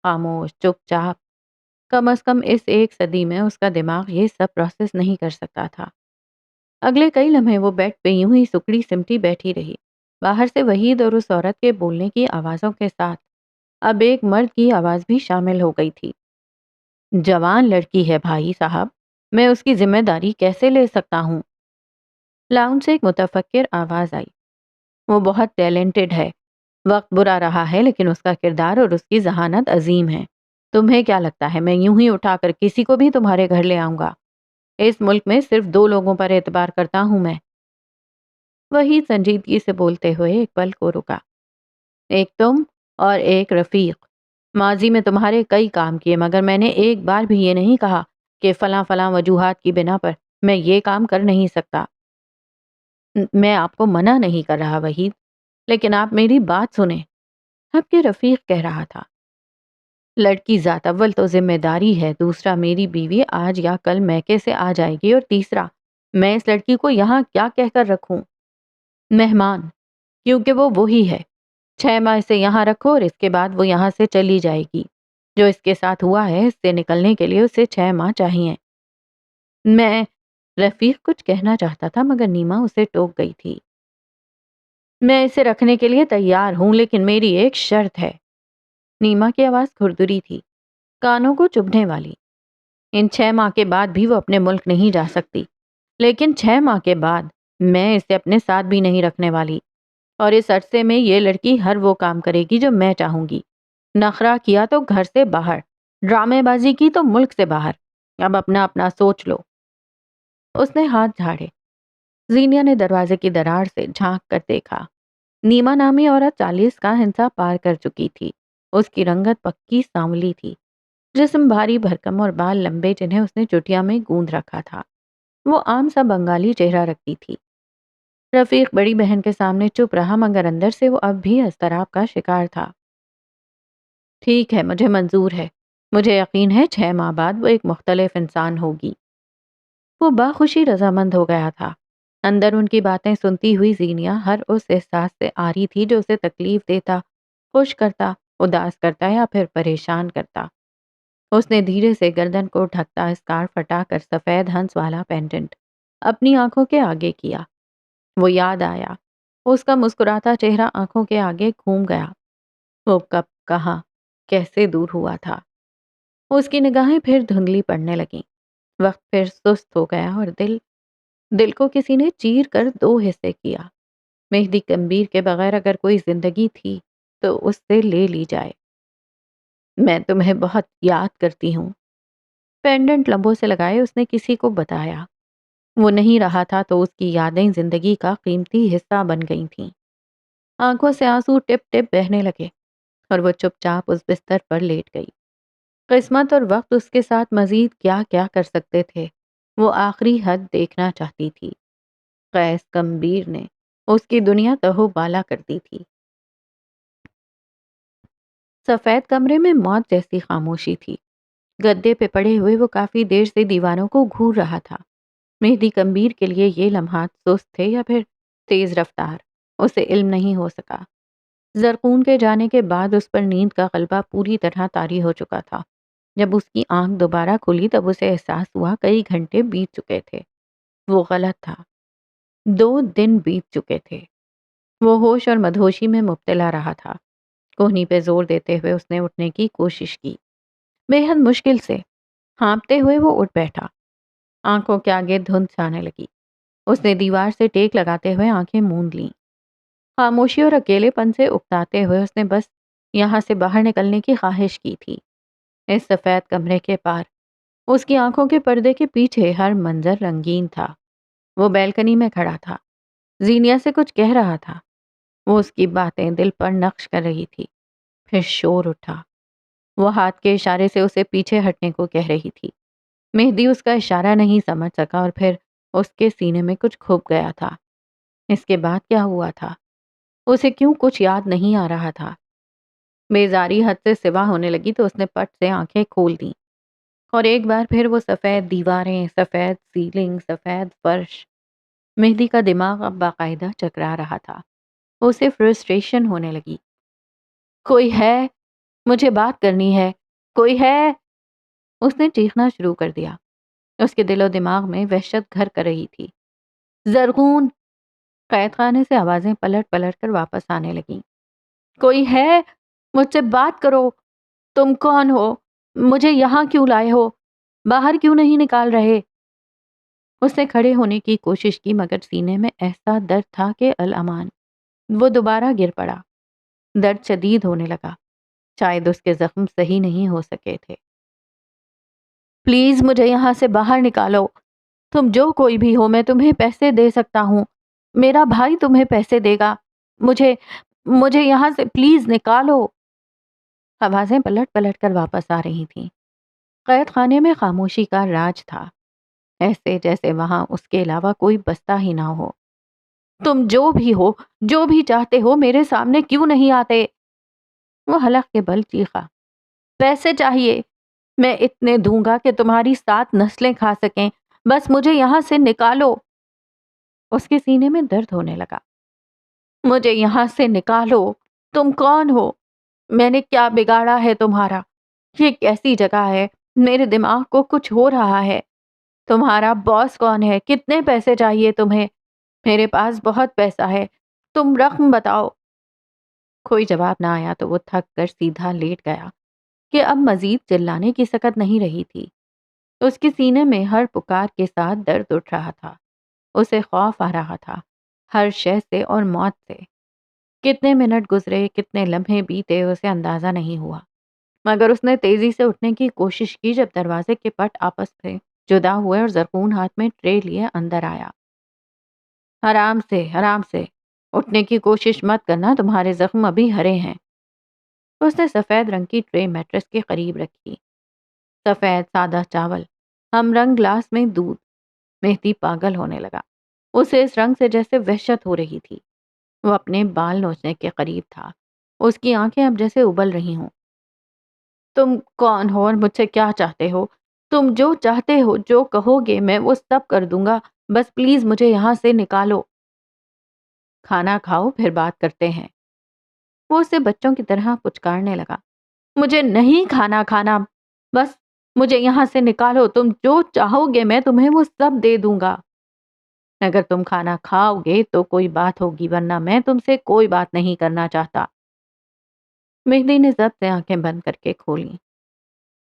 خاموش، چپ چاپ۔ کم از کم اس ایک صدی میں اس کا دماغ یہ سب پروسیس نہیں کر سکتا تھا۔ اگلے کئی لمحے وہ بیڈ پہ یوں ہی سکڑی سمٹی بیٹھی رہی، باہر سے وحید اور اس عورت کے بولنے کی آوازوں کے ساتھ اب ایک مرد کی آواز بھی شامل ہو گئی تھی۔ جوان لڑکی ہے بھائی صاحب، میں اس کی ذمہ داری کیسے لے سکتا ہوں؟ لاؤنج سے ایک متفکر آواز آئی۔ وہ بہت ٹیلنٹڈ ہے، وقت برا رہا ہے لیکن اس کا کردار اور اس کی ذہانت عظیم ہے۔ تمہیں کیا لگتا ہے میں یوں ہی اٹھا کر کسی کو بھی تمہارے گھر لے آؤں گا؟ اس ملک میں صرف 2 لوگوں پر اعتبار کرتا ہوں میں۔ وہی سنجیدگی سے بولتے ہوئے ایک پل کو رکا۔ ایک تم اور ایک رفیق۔ ماضی میں تمہارے کئی کام کیے مگر میں نے ایک بار بھی یہ نہیں کہا کہ فلاں فلاں وجوہات کی بنا پر میں یہ کام کر نہیں سکتا۔ میں آپ کو منع نہیں کر رہا وحید، لیکن آپ میری بات سنیں۔ آپ کے رفیق کہہ رہا تھا، لڑکی ذات اول تو ذمہ داری ہے، دوسرا میری بیوی آج یا کل میکے سے آ جائے گی، اور تیسرا میں اس لڑکی کو یہاں کیا کہہ کر رکھوں؟ مہمان، کیونکہ وہ وہی ہے۔ 6 ماہ سے یہاں رکھو اور اس کے بعد وہ یہاں سے چلی جائے گی۔ جو اس کے ساتھ ہوا ہے اس سے نکلنے کے لیے اسے 6 ماہ چاہیے۔ میں رفیق کچھ کہنا چاہتا تھا مگر نیما اسے ٹوک گئی تھی۔ میں اسے رکھنے کے لیے تیار ہوں لیکن میری ایک شرط ہے۔ نیما کی آواز کھردری تھی، کانوں کو چبھنے والی۔ ان 6 ماہ کے بعد بھی وہ اپنے ملک نہیں جا سکتی، لیکن 6 ماہ کے بعد میں اسے اپنے ساتھ بھی نہیں رکھنے والی، اور اس عرصے میں یہ لڑکی ہر وہ کام کرے گی جو میں چاہوں گی۔ نخرہ کیا تو گھر سے باہر، ڈرامے بازی کی تو ملک سے باہر۔ اب اپنا اپنا سوچ لو۔ اس نے ہاتھ جھاڑے۔ زینیا نے دروازے کی دراڑ سے جھانک کر دیکھا۔ نیما نامی عورت 40 کا ہنسا پار کر چکی تھی۔ اس کی رنگت پکی سانولی تھی، جسم بھاری بھرکم اور بال لمبے جنہیں اس نے چٹیا میں گوندھ رکھا تھا۔ وہ عام سا بنگالی چہرہ رکھتی تھی۔ رفیق بڑی بہن کے سامنے چپ رہا مگر اندر سے وہ اب بھی اضطراب کا شکار تھا۔ ٹھیک ہے، مجھے منظور ہے۔ مجھے یقین ہے 6 ماہ بعد وہ ایک مختلف انسان ہوگی۔ وہ باخوشی رضامند ہو گیا تھا۔ اندر ان کی باتیں سنتی ہوئی زینیا ہر اس احساس سے آ رہی تھی جو اسے تکلیف دیتا، خوش کرتا، اداس کرتا یا پھر پریشان کرتا۔ اس نے دھیرے سے گردن کو ڈھکتا اسکارف ہٹا کر سفید ہنس والا پینڈنٹ اپنی آنکھوں کے آگے کیا۔ وہ یاد آیا۔ اس کا مسکراتا چہرہ آنکھوں کے آگے گھوم گیا۔ وہ کب، کہاں، کیسے دور ہوا تھا؟ اس کی نگاہیں پھر دھندلی پڑنے لگیں۔ وقت پھر سست ہو گیا اور دل کو کسی نے چیر کر 2 حصے کیا۔ مہدی کمبیر کے بغیر اگر کوئی زندگی تھی تو اس سے لے لی جائے۔ میں تمہیں بہت یاد کرتی ہوں۔ پینڈنٹ لبوں سے لگائے اس نے کسی کو بتایا۔ وہ نہیں رہا تھا تو اس کی یادیں زندگی کا قیمتی حصہ بن گئی تھیں۔ آنکھوں سے آنسو ٹپ ٹپ بہنے لگے اور وہ چپ چاپ اس بستر پر لیٹ گئی۔ قسمت اور وقت اس کے ساتھ مزید کیا کیا کر سکتے تھے، وہ آخری حد دیکھنا چاہتی تھی۔ قیس کمبیر نے اس کی دنیا تہو بالا کر دی تھی۔ سفید کمرے میں موت جیسی خاموشی تھی۔ گدے پہ پڑے ہوئے وہ کافی دیر سے دیواروں کو گھور رہا تھا۔ مہدی کمبیر کے لیے یہ لمحات سست تھے یا پھر تیز رفتار، اسے علم نہیں ہو سکا۔ زرقون کے جانے کے بعد اس پر نیند کا غلبہ پوری طرح طاری ہو چکا تھا۔ جب اس کی آنکھ دوبارہ کھلی تب اسے احساس ہوا کئی گھنٹے بیت چکے تھے۔ وہ غلط تھا۔ 2 دن بیت چکے تھے۔ وہ ہوش اور مدہوشی میں مبتلا رہا تھا۔ کوہنی پہ زور دیتے ہوئے اس نے اٹھنے کی کوشش کی۔ بے حد مشکل سے ہانپتے ہوئے وہ اٹھ بیٹھا۔ آنکھوں کے آگے دھند چھانے لگی۔ اس نے دیوار سے ٹیک لگاتے ہوئے آنکھیں موند لیں۔ خاموشی اور اکیلے پن سے اکتاتے ہوئے اس نے بس یہاں سے باہر نکلنے کی خواہش کی تھی۔ اس سفید کمرے کے پار، اس کی آنکھوں کے پردے کے پیچھے ہر منظر رنگین تھا۔ وہ بیلکنی میں کھڑا تھا، زینیا سے کچھ کہہ رہا تھا۔ وہ اس کی باتیں دل پر نقش کر رہی تھی۔ پھر شور اٹھا۔ وہ ہاتھ کے اشارے سے اسے پیچھے ہٹنے کو کہہ رہی تھی۔ مہدی اس کا اشارہ نہیں سمجھ سکا اور پھر اس کے سینے میں کچھ کھپ گیا تھا۔ اس کے بعد کیا ہوا تھا؟ اسے کیوں کچھ یاد نہیں آ رہا تھا؟ بیزاری حد سے سوا ہونے لگی تو اس نے پٹ سے آنکھیں کھول دیں اور ایک بار پھر وہ سفید دیواریں، سفید سیلنگ، سفید فرش۔ مہدی کا دماغ اب باقاعدہ چکرا رہا تھا۔ اسے فرسٹریشن ہونے لگی۔ کوئی ہے؟ مجھے بات کرنی ہے۔ کوئی ہے؟ اس نے چیخنا شروع کر دیا۔ اس کے دل و دماغ میں وحشت گھر کر رہی تھی۔ زرغون! قید خانے سے آوازیں پلٹ پلٹ کر واپس آنے لگیں۔ کوئی ہے؟ مجھ سے بات کرو۔ تم کون ہو؟ مجھے یہاں کیوں لائے ہو؟ باہر کیوں نہیں نکال رہے؟ اس نے کھڑے ہونے کی کوشش کی مگر سینے میں ایسا درد تھا کہ الامان۔ وہ دوبارہ گر پڑا۔ درد شدید ہونے لگا۔ شاید اس کے زخم صحیح نہیں ہو سکے تھے۔ پلیز مجھے یہاں سے باہر نکالو۔ تم جو کوئی بھی ہو، میں تمہیں پیسے دے سکتا ہوں۔ میرا بھائی تمہیں پیسے دے گا۔ مجھے یہاں سے پلیز نکالو۔ آوازیں پلٹ پلٹ کر واپس آ رہی تھیں۔ قید خانے میں خاموشی کا راج تھا، ایسے جیسے وہاں اس کے علاوہ کوئی بستا ہی نہ ہو۔ تم جو بھی ہو، جو بھی چاہتے ہو، میرے سامنے کیوں نہیں آتے؟ وہ حلق کے بل چیخا۔ پیسے چاہیے، میں اتنے دوں گا کہ تمہاری 7 نسلیں کھا سکیں۔ بس مجھے یہاں سے نکالو۔ اس کے سینے میں درد ہونے لگا۔ مجھے یہاں سے نکالو۔ تم کون ہو؟ میں نے کیا بگاڑا ہے تمہارا؟ یہ کیسی جگہ ہے؟ میرے دماغ کو کچھ ہو رہا ہے۔ تمہارا باس کون ہے؟ کتنے پیسے چاہیے تمہیں؟ میرے پاس بہت پیسہ ہے، تم رقم بتاؤ۔ کوئی جواب نہ آیا تو وہ تھک کر سیدھا لیٹ گیا کہ اب مزید چلانے کی سکت نہیں رہی تھی۔ اس کے سینے میں ہر پکار کے ساتھ درد اٹھ رہا تھا۔ اسے خوف آ رہا تھا، ہر شے سے اور موت سے۔ کتنے منٹ گزرے، کتنے لمحے بیتے، اسے اندازہ نہیں ہوا، مگر اس نے تیزی سے اٹھنے کی کوشش کی جب دروازے کے پٹ آپس سے جدا ہوئے اور زرخون ہاتھ میں ٹرے لیے اندر آیا۔ آرام سے، آرام سے، اٹھنے کی کوشش مت کرنا، تمہارے زخم ابھی ہرے ہیں۔ اس نے سفید رنگ کی ٹرے میٹرس کے قریب رکھی۔ سفید سادہ چاول، ہم رنگ گلاس میں دودھ۔ مہدی پاگل ہونے لگا۔ اسے اس رنگ سے جیسے وحشت ہو رہی تھی۔ وہ اپنے بال نوچنے کے قریب تھا۔ اس کی آنکھیں اب جیسے ابل رہی ہوں۔ تم کون ہو اور مجھ سے کیا چاہتے ہو؟ تم جو چاہتے ہو، جو کہو گے، میں وہ سب کر دوں گا۔ بس پلیز مجھے یہاں سے نکالو۔ کھانا کھاؤ، پھر بات کرتے ہیں۔ وہ اسے بچوں کی طرح پچکارنے لگا۔ مجھے نہیں کھانا کھانا، بس مجھے یہاں سے نکالو۔ تم جو چاہو گے میں تمہیں وہ سب دے دوں گا۔ اگر تم کھانا کھاؤ گے تو کوئی بات ہوگی، ورنہ میں تم سے کوئی بات نہیں کرنا چاہتا۔ مہدی نے ضبط سے آنکھیں بند کر کے کھولیں۔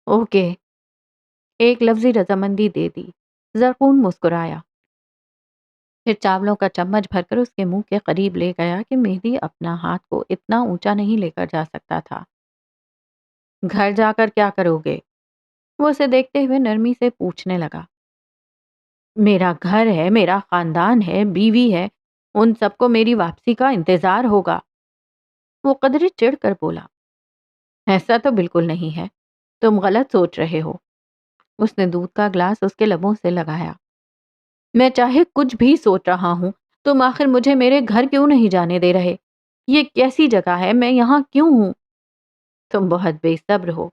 اوکے، ایک لفظی رضامندی دے دی۔ زرخون مسکرایا، پھر چاولوں کا چمچ بھر کر اس کے منہ کے قریب لے گیا کہ مہدی اپنا ہاتھ کو اتنا اونچا نہیں لے کر جا سکتا تھا۔ گھر جا کر کیا کرو گے؟ وہ اسے دیکھتے ہوئے نرمی سے پوچھنے لگا۔ میرا گھر ہے، میرا خاندان ہے، بیوی ہے، ان سب کو میری واپسی کا انتظار ہوگا۔ وہ قدرے چڑھ کر بولا۔ ایسا تو بالکل نہیں ہے، تم غلط سوچ رہے ہو۔ اس نے دودھ کا گلاس اس کے لبوں سے لگایا۔ میں چاہے کچھ بھی سوچ رہا ہوں، تم آخر مجھے میرے گھر کیوں نہیں جانے دے رہے؟ یہ کیسی جگہ ہے؟ میں یہاں کیوں ہوں؟ تم بہت بے صبر ہو،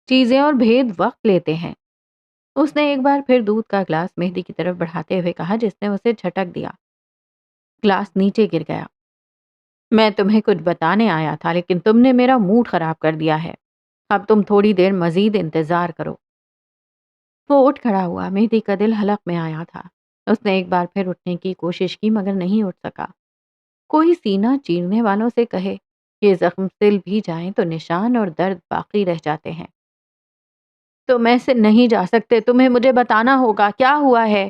چیزیں اور بھید وقت لیتے ہیں۔ اس نے ایک بار پھر دودھ کا گلاس مہدی کی طرف بڑھاتے ہوئے کہا، جس نے اسے جھٹک دیا۔ گلاس نیچے گر گیا۔ میں تمہیں کچھ بتانے آیا تھا، لیکن تم نے میرا موڈ خراب کر دیا ہے۔ اب تم تھوڑی دیر مزید انتظار کرو۔ وہ اٹھ کھڑا ہوا۔ مہدی کا دل حلق میں آیا تھا۔ اس نے ایک بار پھر اٹھنے کی کوشش کی مگر نہیں اٹھ سکا۔ کوئی سینہ چیرنے والوں سے کہے، یہ زخم سل بھی جائیں تو نشان اور درد باقی رہ جاتے ہیں۔ تم ایسے نہیں جا سکتے، تمہیں مجھے بتانا ہوگا کیا ہوا ہے۔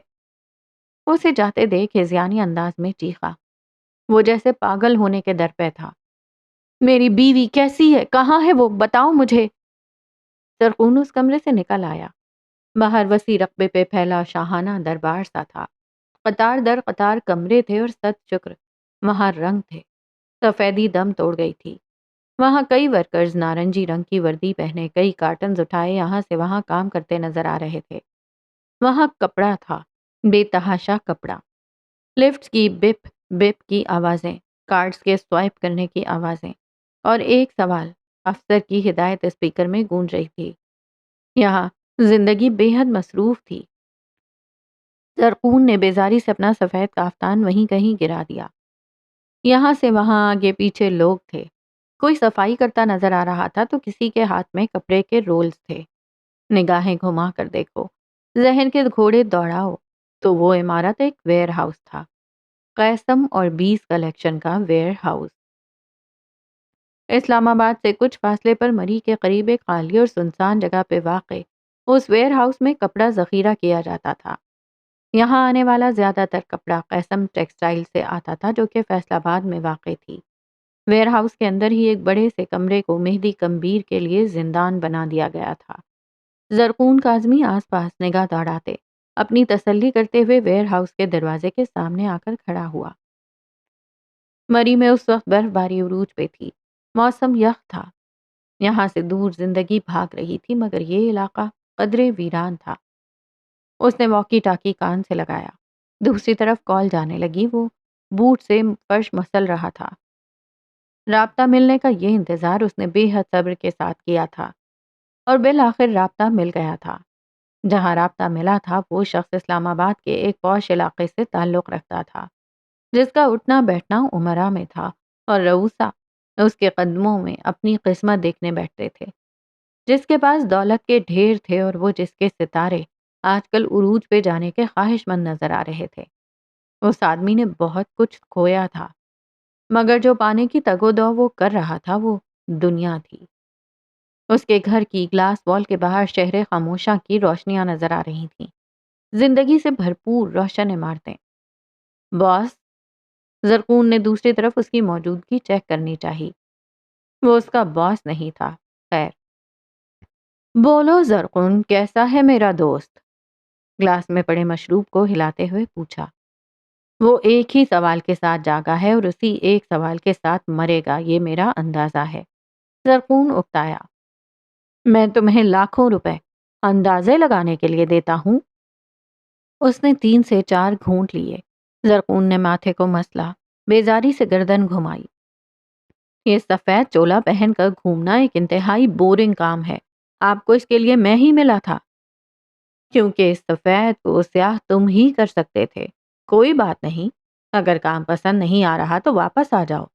اسے جاتے دیکھ ہذیانی انداز میں چیخا۔ وہ جیسے پاگل ہونے کے در پہ تھا۔ میری بیوی کیسی ہے؟ کہاں ہے وہ؟ بتاؤ مجھے۔ زرخون اس کمرے سے نکل آیا۔ باہر وسیع رقبے پہ پھیلا شاہانہ دربار سا تھا۔ قطار در قطار کمرے تھے اور ست شکر وہاں رنگ تھے۔ سفیدی دم توڑ گئی تھی۔ وہاں کئی ورکرز نارنجی رنگ کی وردی پہنے کئی کارٹنز اٹھائے یہاں سے وہاں کام کرتے نظر آ رہے تھے۔ وہاں کپڑا تھا، بے تحاشا کپڑا۔ لفٹس کی بپ بپ کی آوازیں، کارڈز کے سوائپ کرنے کی آوازیں، اور ایک سوال افسر کی ہدایت اسپیکر میں گونج رہی تھی۔ یہاں زندگی بے حد مصروف تھی۔ زرخون نے بیزاری سے اپنا سفید کافتان وہیں کہیں گرا دیا۔ یہاں سے وہاں آگے پیچھے لوگ تھے۔ کوئی صفائی کرتا نظر آ رہا تھا تو کسی کے ہاتھ میں کپڑے کے رولز تھے۔ نگاہیں گھما کر دیکھو، ذہن کے گھوڑے دوڑاؤ تو وہ عمارت ایک ویئر ہاؤس تھا، قیسم اور بیس کلیکشن کا ویئر ہاؤس۔ اسلام آباد سے کچھ فاصلے پر مری کے قریب ایک خالی اور سنسان جگہ پہ واقع اس ویئر ہاؤس میں کپڑا ذخیرہ کیا جاتا تھا۔ یہاں آنے والا زیادہ تر کپڑا قیسم ٹیکسٹائل سے آتا تھا، جو کہ فیصل آباد میں واقع تھی۔ ویئر ہاؤس کے اندر ہی ایک بڑے سے کمرے کو مہدی کمبیر کے لیے زندان بنا دیا گیا تھا۔ زرقون کاظمی آس پاس نگاہ دوڑاتے اپنی تسلی کرتے ہوئے ویئر ہاؤس کے دروازے کے سامنے آ کر کھڑا ہوا۔ مری میں اس وقت برف باری عروج پہ تھی، موسم یخ تھا، یہاں سے دور زندگی بھاگ رہی تھی، مگر یہ علاقہ قدرے ویران تھا۔ اس نے واکی ٹاکی کان سے لگایا، دوسری طرف کال جانے لگی۔ وہ بوٹ سے فرش مسل رہا تھا۔ رابطہ ملنے کا یہ انتظار اس نے بے حد صبر کے ساتھ کیا تھا، اور بالآخر رابطہ مل گیا تھا۔ جہاں رابطہ ملا تھا وہ شخص اسلام آباد کے ایک پوش علاقے سے تعلق رکھتا تھا، جس کا اٹھنا بیٹھنا امراء میں تھا، اور رؤوسا اس کے قدموں میں اپنی قسمت دیکھنے بیٹھتے تھے، جس کے پاس دولت کے ڈھیر تھے اور وہ جس کے ستارے آج کل عروج پہ جانے کے خواہش مند نظر آ رہے تھے۔ اس آدمی نے بہت کچھ کھویا تھا، مگر جو پانے کی تگ و دو وہ کر رہا تھا وہ دنیا تھی۔ اس کے گھر کی گلاس وال کے باہر شہر خاموشاں کی روشنیاں نظر آ رہی تھیں، زندگی سے بھرپور روشن عمارتیں۔ باس، زرقون نے دوسری طرف اس کی موجودگی چیک کرنی چاہی۔ وہ اس کا باس نہیں تھا، خیر۔ بولو زرقون، کیسا ہے میرا دوست؟ گلاس میں پڑے مشروب کو ہلاتے ہوئے پوچھا۔ وہ ایک ہی سوال کے ساتھ جاگا ہے اور اسی ایک سوال کے ساتھ مرے گا، یہ میرا اندازہ ہے، زرقون اکتایا۔ میں تمہیں لاکھوں روپے اندازے لگانے کے لیے دیتا ہوں۔ اس نے 3 سے 4 گھونٹ لیے۔ زرقون نے ماتھے کو مسلا، بیزاری سے گردن گھمائی۔ یہ سفید چولا پہن کر گھومنا ایک انتہائی بورنگ کام ہے۔ آپ کو اس کے لیے میں ہی ملا تھا، کیونکہ اس سفید کو سیاہ تم ہی کر سکتے تھے۔ کوئی بات نہیں، اگر کام پسند نہیں آ رہا تو واپس آ جاؤ،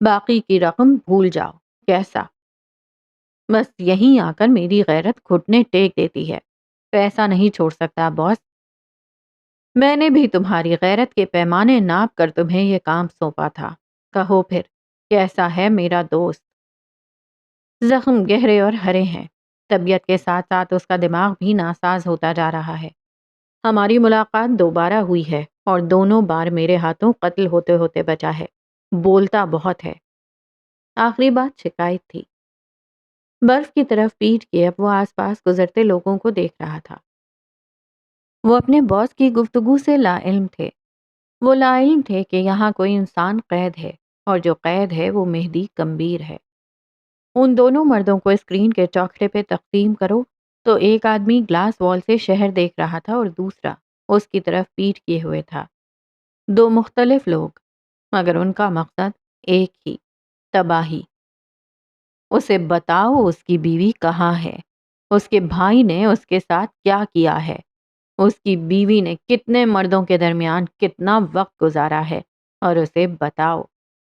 باقی کی رقم بھول جاؤ، کیسا؟ بس یہیں آ کر میری غیرت گھٹنے ٹیک دیتی ہے۔ پیسہ نہیں چھوڑ سکتا باس۔ میں نے بھی تمہاری غیرت کے پیمانے ناپ کر تمہیں یہ کام سونپا تھا۔ کہو پھر، کیسا ہے میرا دوست؟ زخم گہرے اور ہرے ہیں، طبیعت کے ساتھ ساتھ اس کا دماغ بھی ناساز ہوتا جا رہا ہے۔ ہماری ملاقات دوبارہ ہوئی ہے اور دونوں بار میرے ہاتھوں قتل ہوتے ہوتے بچا ہے۔ بولتا بہت ہے۔ آخری بات شکایت تھی۔ برف کی طرف پیٹ کیے اب وہ آس پاس گزرتے لوگوں کو دیکھ رہا تھا۔ وہ اپنے باس کی گفتگو سے لا علم تھے۔ وہ لا علم تھے کہ یہاں کوئی انسان قید ہے، اور جو قید ہے وہ مہدی کمبیر ہے۔ ان دونوں مردوں کو اسکرین کے چوکھٹے پہ تقسیم کرو تو ایک آدمی گلاس وال سے شہر دیکھ رہا تھا اور دوسرا اس کی طرف پیٹ کیے ہوئے تھا۔ دو مختلف لوگ، مگر ان کا مقصد ایک ہی، تباہی۔ اسے بتاؤ اس کی بیوی کہاں ہے، اس کے بھائی نے اس کے ساتھ کیا کیا ہے، اس کی بیوی نے کتنے مردوں کے درمیان کتنا وقت گزارا ہے، اور اسے بتاؤ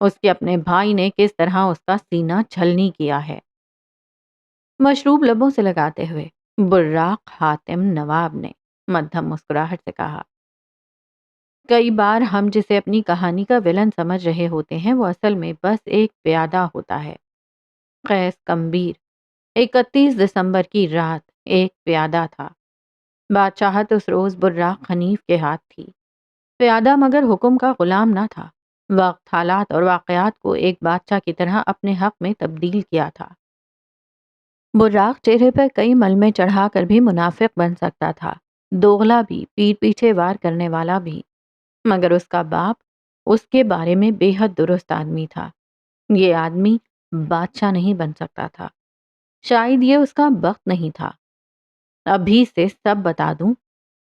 اس کے اپنے بھائی نے کس طرح اس کا سینہ چھلنی کیا ہے۔ مشروب لبوں سے لگاتے ہوئے براق حاتم نواب نے مدھم مسکراہٹ سے کہا، کئی بار ہم جسے اپنی کہانی کا ولن سمجھ رہے ہوتے ہیں وہ اصل میں بس ایک پیادہ ہوتا ہے۔ قیس کمبیر 31 دسمبر کی رات ایک پیادہ تھا۔ بادشاہت اس روز براق حنیف کے ہاتھ تھی، پیادہ مگر حکم کا غلام نہ تھا۔ وقت، حالات اور واقعات کو ایک بادشاہ کی طرح اپنے حق میں تبدیل کیا تھا۔ براق چہرے پر کئی ملمے چڑھا کر بھی منافق بن سکتا تھا، دوغلا بھی، پیٹ پیچھے وار کرنے والا بھی، مگر اس کا باپ اس کے بارے میں بے حد درست آدمی تھا۔ یہ آدمی بادشاہ نہیں بن سکتا تھا، شاید یہ اس کا وقت نہیں تھا۔ ابھی سے سب بتا دوں،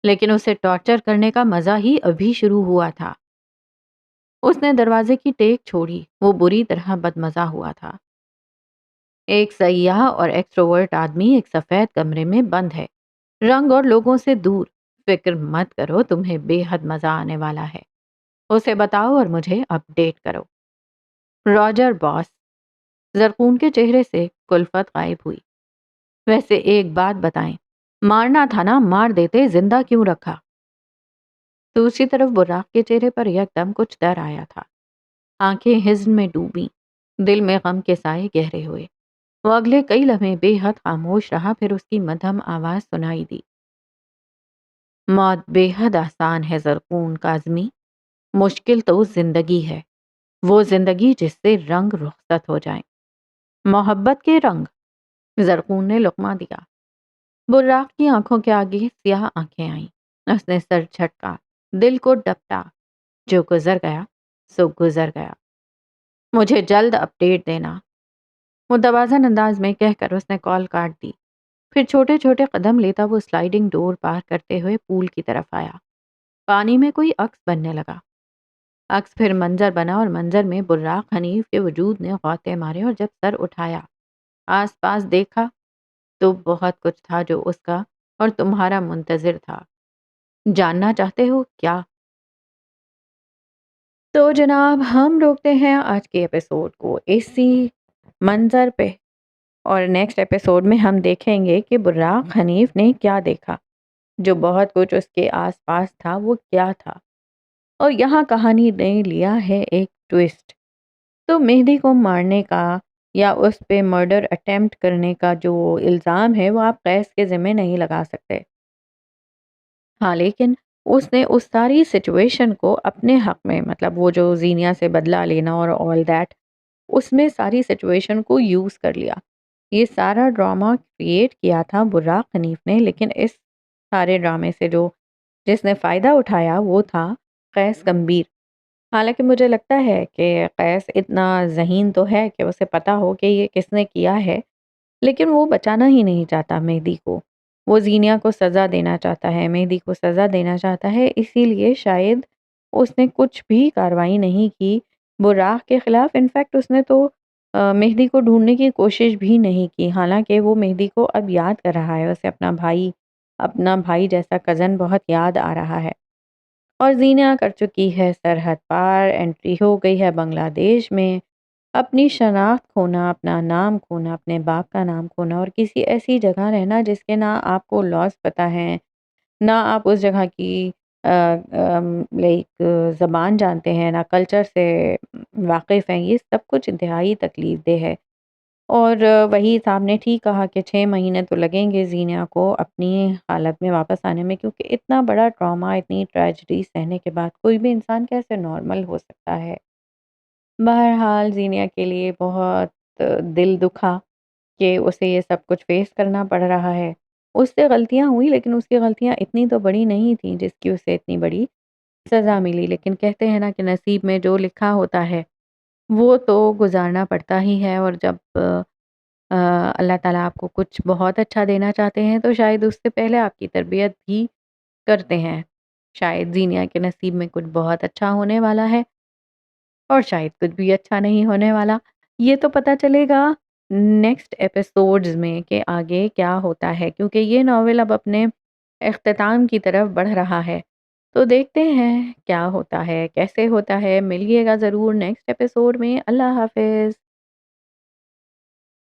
لیکن اسے ٹارچر کرنے کا مزہ ہی ابھی شروع ہوا تھا۔ اس نے دروازے کی ٹیک چھوڑی، وہ بری طرح بدمزہ ہوا تھا۔ ایک سیاح اور ایکسٹروورٹ آدمی ایک سفید کمرے میں بند ہے، رنگ اور لوگوں سے دور۔ فکر مت کرو، تمہیں بے حد مزہ آنے والا ہے۔ اسے بتاؤ اور مجھے اپڈیٹ کرو۔ راجر باس۔ زرقون کے چہرے سے کلفت غائب ہوئی۔ ویسے ایک بات بتائیں، مارنا تھا نا، مار دیتے، زندہ کیوں رکھا؟ دوسری طرف براق کے چہرے پر یکدم کچھ ڈر آیا تھا، آنکھیں حزن میں ڈوبی، دل میں غم کے سائے گہرے ہوئے۔ وہ اگلے کئی لمحے بے حد خاموش رہا، پھر اس کی مدھم آواز سنائی دی: موت بے حد آسان ہے زرخون کاظمی، مشکل تو زندگی ہے، وہ زندگی جس سے رنگ رخصت ہو جائیں۔ محبت کے رنگ؟ زرخون نے لقمہ دیا۔ براق کی آنکھوں کے آگے سیاہ آنکھیں آئیں۔ اس نے سر جھٹکا، دل کو ڈپٹا۔ جو گزر گیا سو گزر گیا، مجھے جلد اپڈیٹ دینا، متوازن انداز میں کہہ کر اس نے کال کاٹ دی۔ پھر چھوٹے چھوٹے قدم لیتا وہ سلائیڈنگ ڈور پار کرتے ہوئے پول کی طرف آیا۔ پانی میں کوئی عکس بننے لگا، عکس پھر منظر بنا، اور منظر میں براق حنیف کے وجود نے غوطے مارے، اور جب سر اٹھایا، آس پاس دیکھا، تو بہت کچھ تھا جو اس کا اور تمہارا منتظر تھا۔ جاننا چاہتے ہو کیا؟ تو جناب ہم روکتے ہیں آج کے ایپیسوڈ کو اسی منظر پہ، اور نیکسٹ ایپیسوڈ میں ہم دیکھیں گے کہ براق حنیف نے کیا دیکھا، جو بہت کچھ اس کے آس پاس تھا وہ کیا تھا۔ اور یہاں کہانی نے لیا ہے ایک ٹویسٹ۔ تو مہدی کو مارنے کا یا اس پہ مرڈر اٹیمپٹ کرنے کا جو الزام ہے وہ آپ قیس کے ذمہ نہیں لگا سکتے۔ ہاں لیکن اس نے اس ساری سچویشن کو اپنے حق میں، مطلب وہ جو زینیا سے بدلہ لینا اور آل دیٹ، اس میں ساری سچویشن کو یوز کر لیا۔ یہ سارا ڈرامہ کریٹ کیا تھا براق حنیف نے، لیکن اس سارے ڈرامے سے جس نے فائدہ اٹھایا وہ تھا قیس گمبھیر۔ حالانکہ مجھے لگتا ہے کہ قیس اتنا ذہین تو ہے کہ اسے پتا ہو کہ یہ کس نے کیا ہے، لیکن وہ بچانا ہی نہیں چاہتا مہدی کو۔ وہ زینیا کو سزا دینا چاہتا ہے، مہدی کو سزا دینا چاہتا ہے، اسی لیے شاید اس نے کچھ بھی کارروائی نہیں کی براق کے خلاف۔ انفیکٹ اس نے تو مہدی کو ڈھونڈنے کی کوشش بھی نہیں کی، حالانکہ وہ مہدی کو اب یاد کر رہا ہے، اسے اپنا بھائی جیسا کزن بہت یاد آ رہا ہے۔ اور زینیا کر چکی ہے سرحد پار، انٹری ہو گئی ہے بنگلہ دیش میں۔ اپنی شناخت کھونا، اپنا نام کھونا، اپنے باپ کا نام کھونا، اور کسی ایسی جگہ رہنا جس کے نہ آپ کو لاس پتہ ہیں، نہ آپ اس جگہ کی لائک زبان جانتے ہیں، نہ کلچر سے واقف ہیں، یہ سب کچھ انتہائی تکلیف دہ ہے۔ اور وہی صاحب نے ٹھیک کہا کہ 6 مہینے تو لگیں گے زینیا کو اپنی حالت میں واپس آنے میں، کیونکہ اتنا بڑا ٹراما، اتنی ٹریجڈی سہنے کے بعد کوئی بھی انسان کیسے نارمل ہو سکتا ہے۔ بہرحال زینیا کے لیے بہت دل دکھا کہ اسے یہ سب کچھ فیس کرنا پڑ رہا ہے۔ اس سے غلطیاں ہوئی، لیکن اس کی غلطیاں اتنی تو بڑی نہیں تھیں جس کی اسے اتنی بڑی سزا ملی۔ لیکن کہتے ہیں نا کہ نصیب میں جو لکھا ہوتا ہے وہ تو گزارنا پڑتا ہی ہے، اور جب اللہ تعالیٰ آپ کو کچھ بہت اچھا دینا چاہتے ہیں تو شاید اس سے پہلے آپ کی تربیت بھی کرتے ہیں۔ شاید زینیا کے نصیب میں کچھ بہت اچھا ہونے والا ہے، اور شاید کچھ بھی اچھا نہیں ہونے والا۔ یہ تو پتہ چلے گا نیکسٹ ایپیسوڈز میں کہ آگے کیا ہوتا ہے، کیونکہ یہ ناول اب اپنے اختتام کی طرف بڑھ رہا ہے۔ تو دیکھتے ہیں کیا ہوتا ہے، کیسے ہوتا ہے۔ ملیے گا ضرور نیکسٹ ایپیسوڈ میں۔ اللہ حافظ۔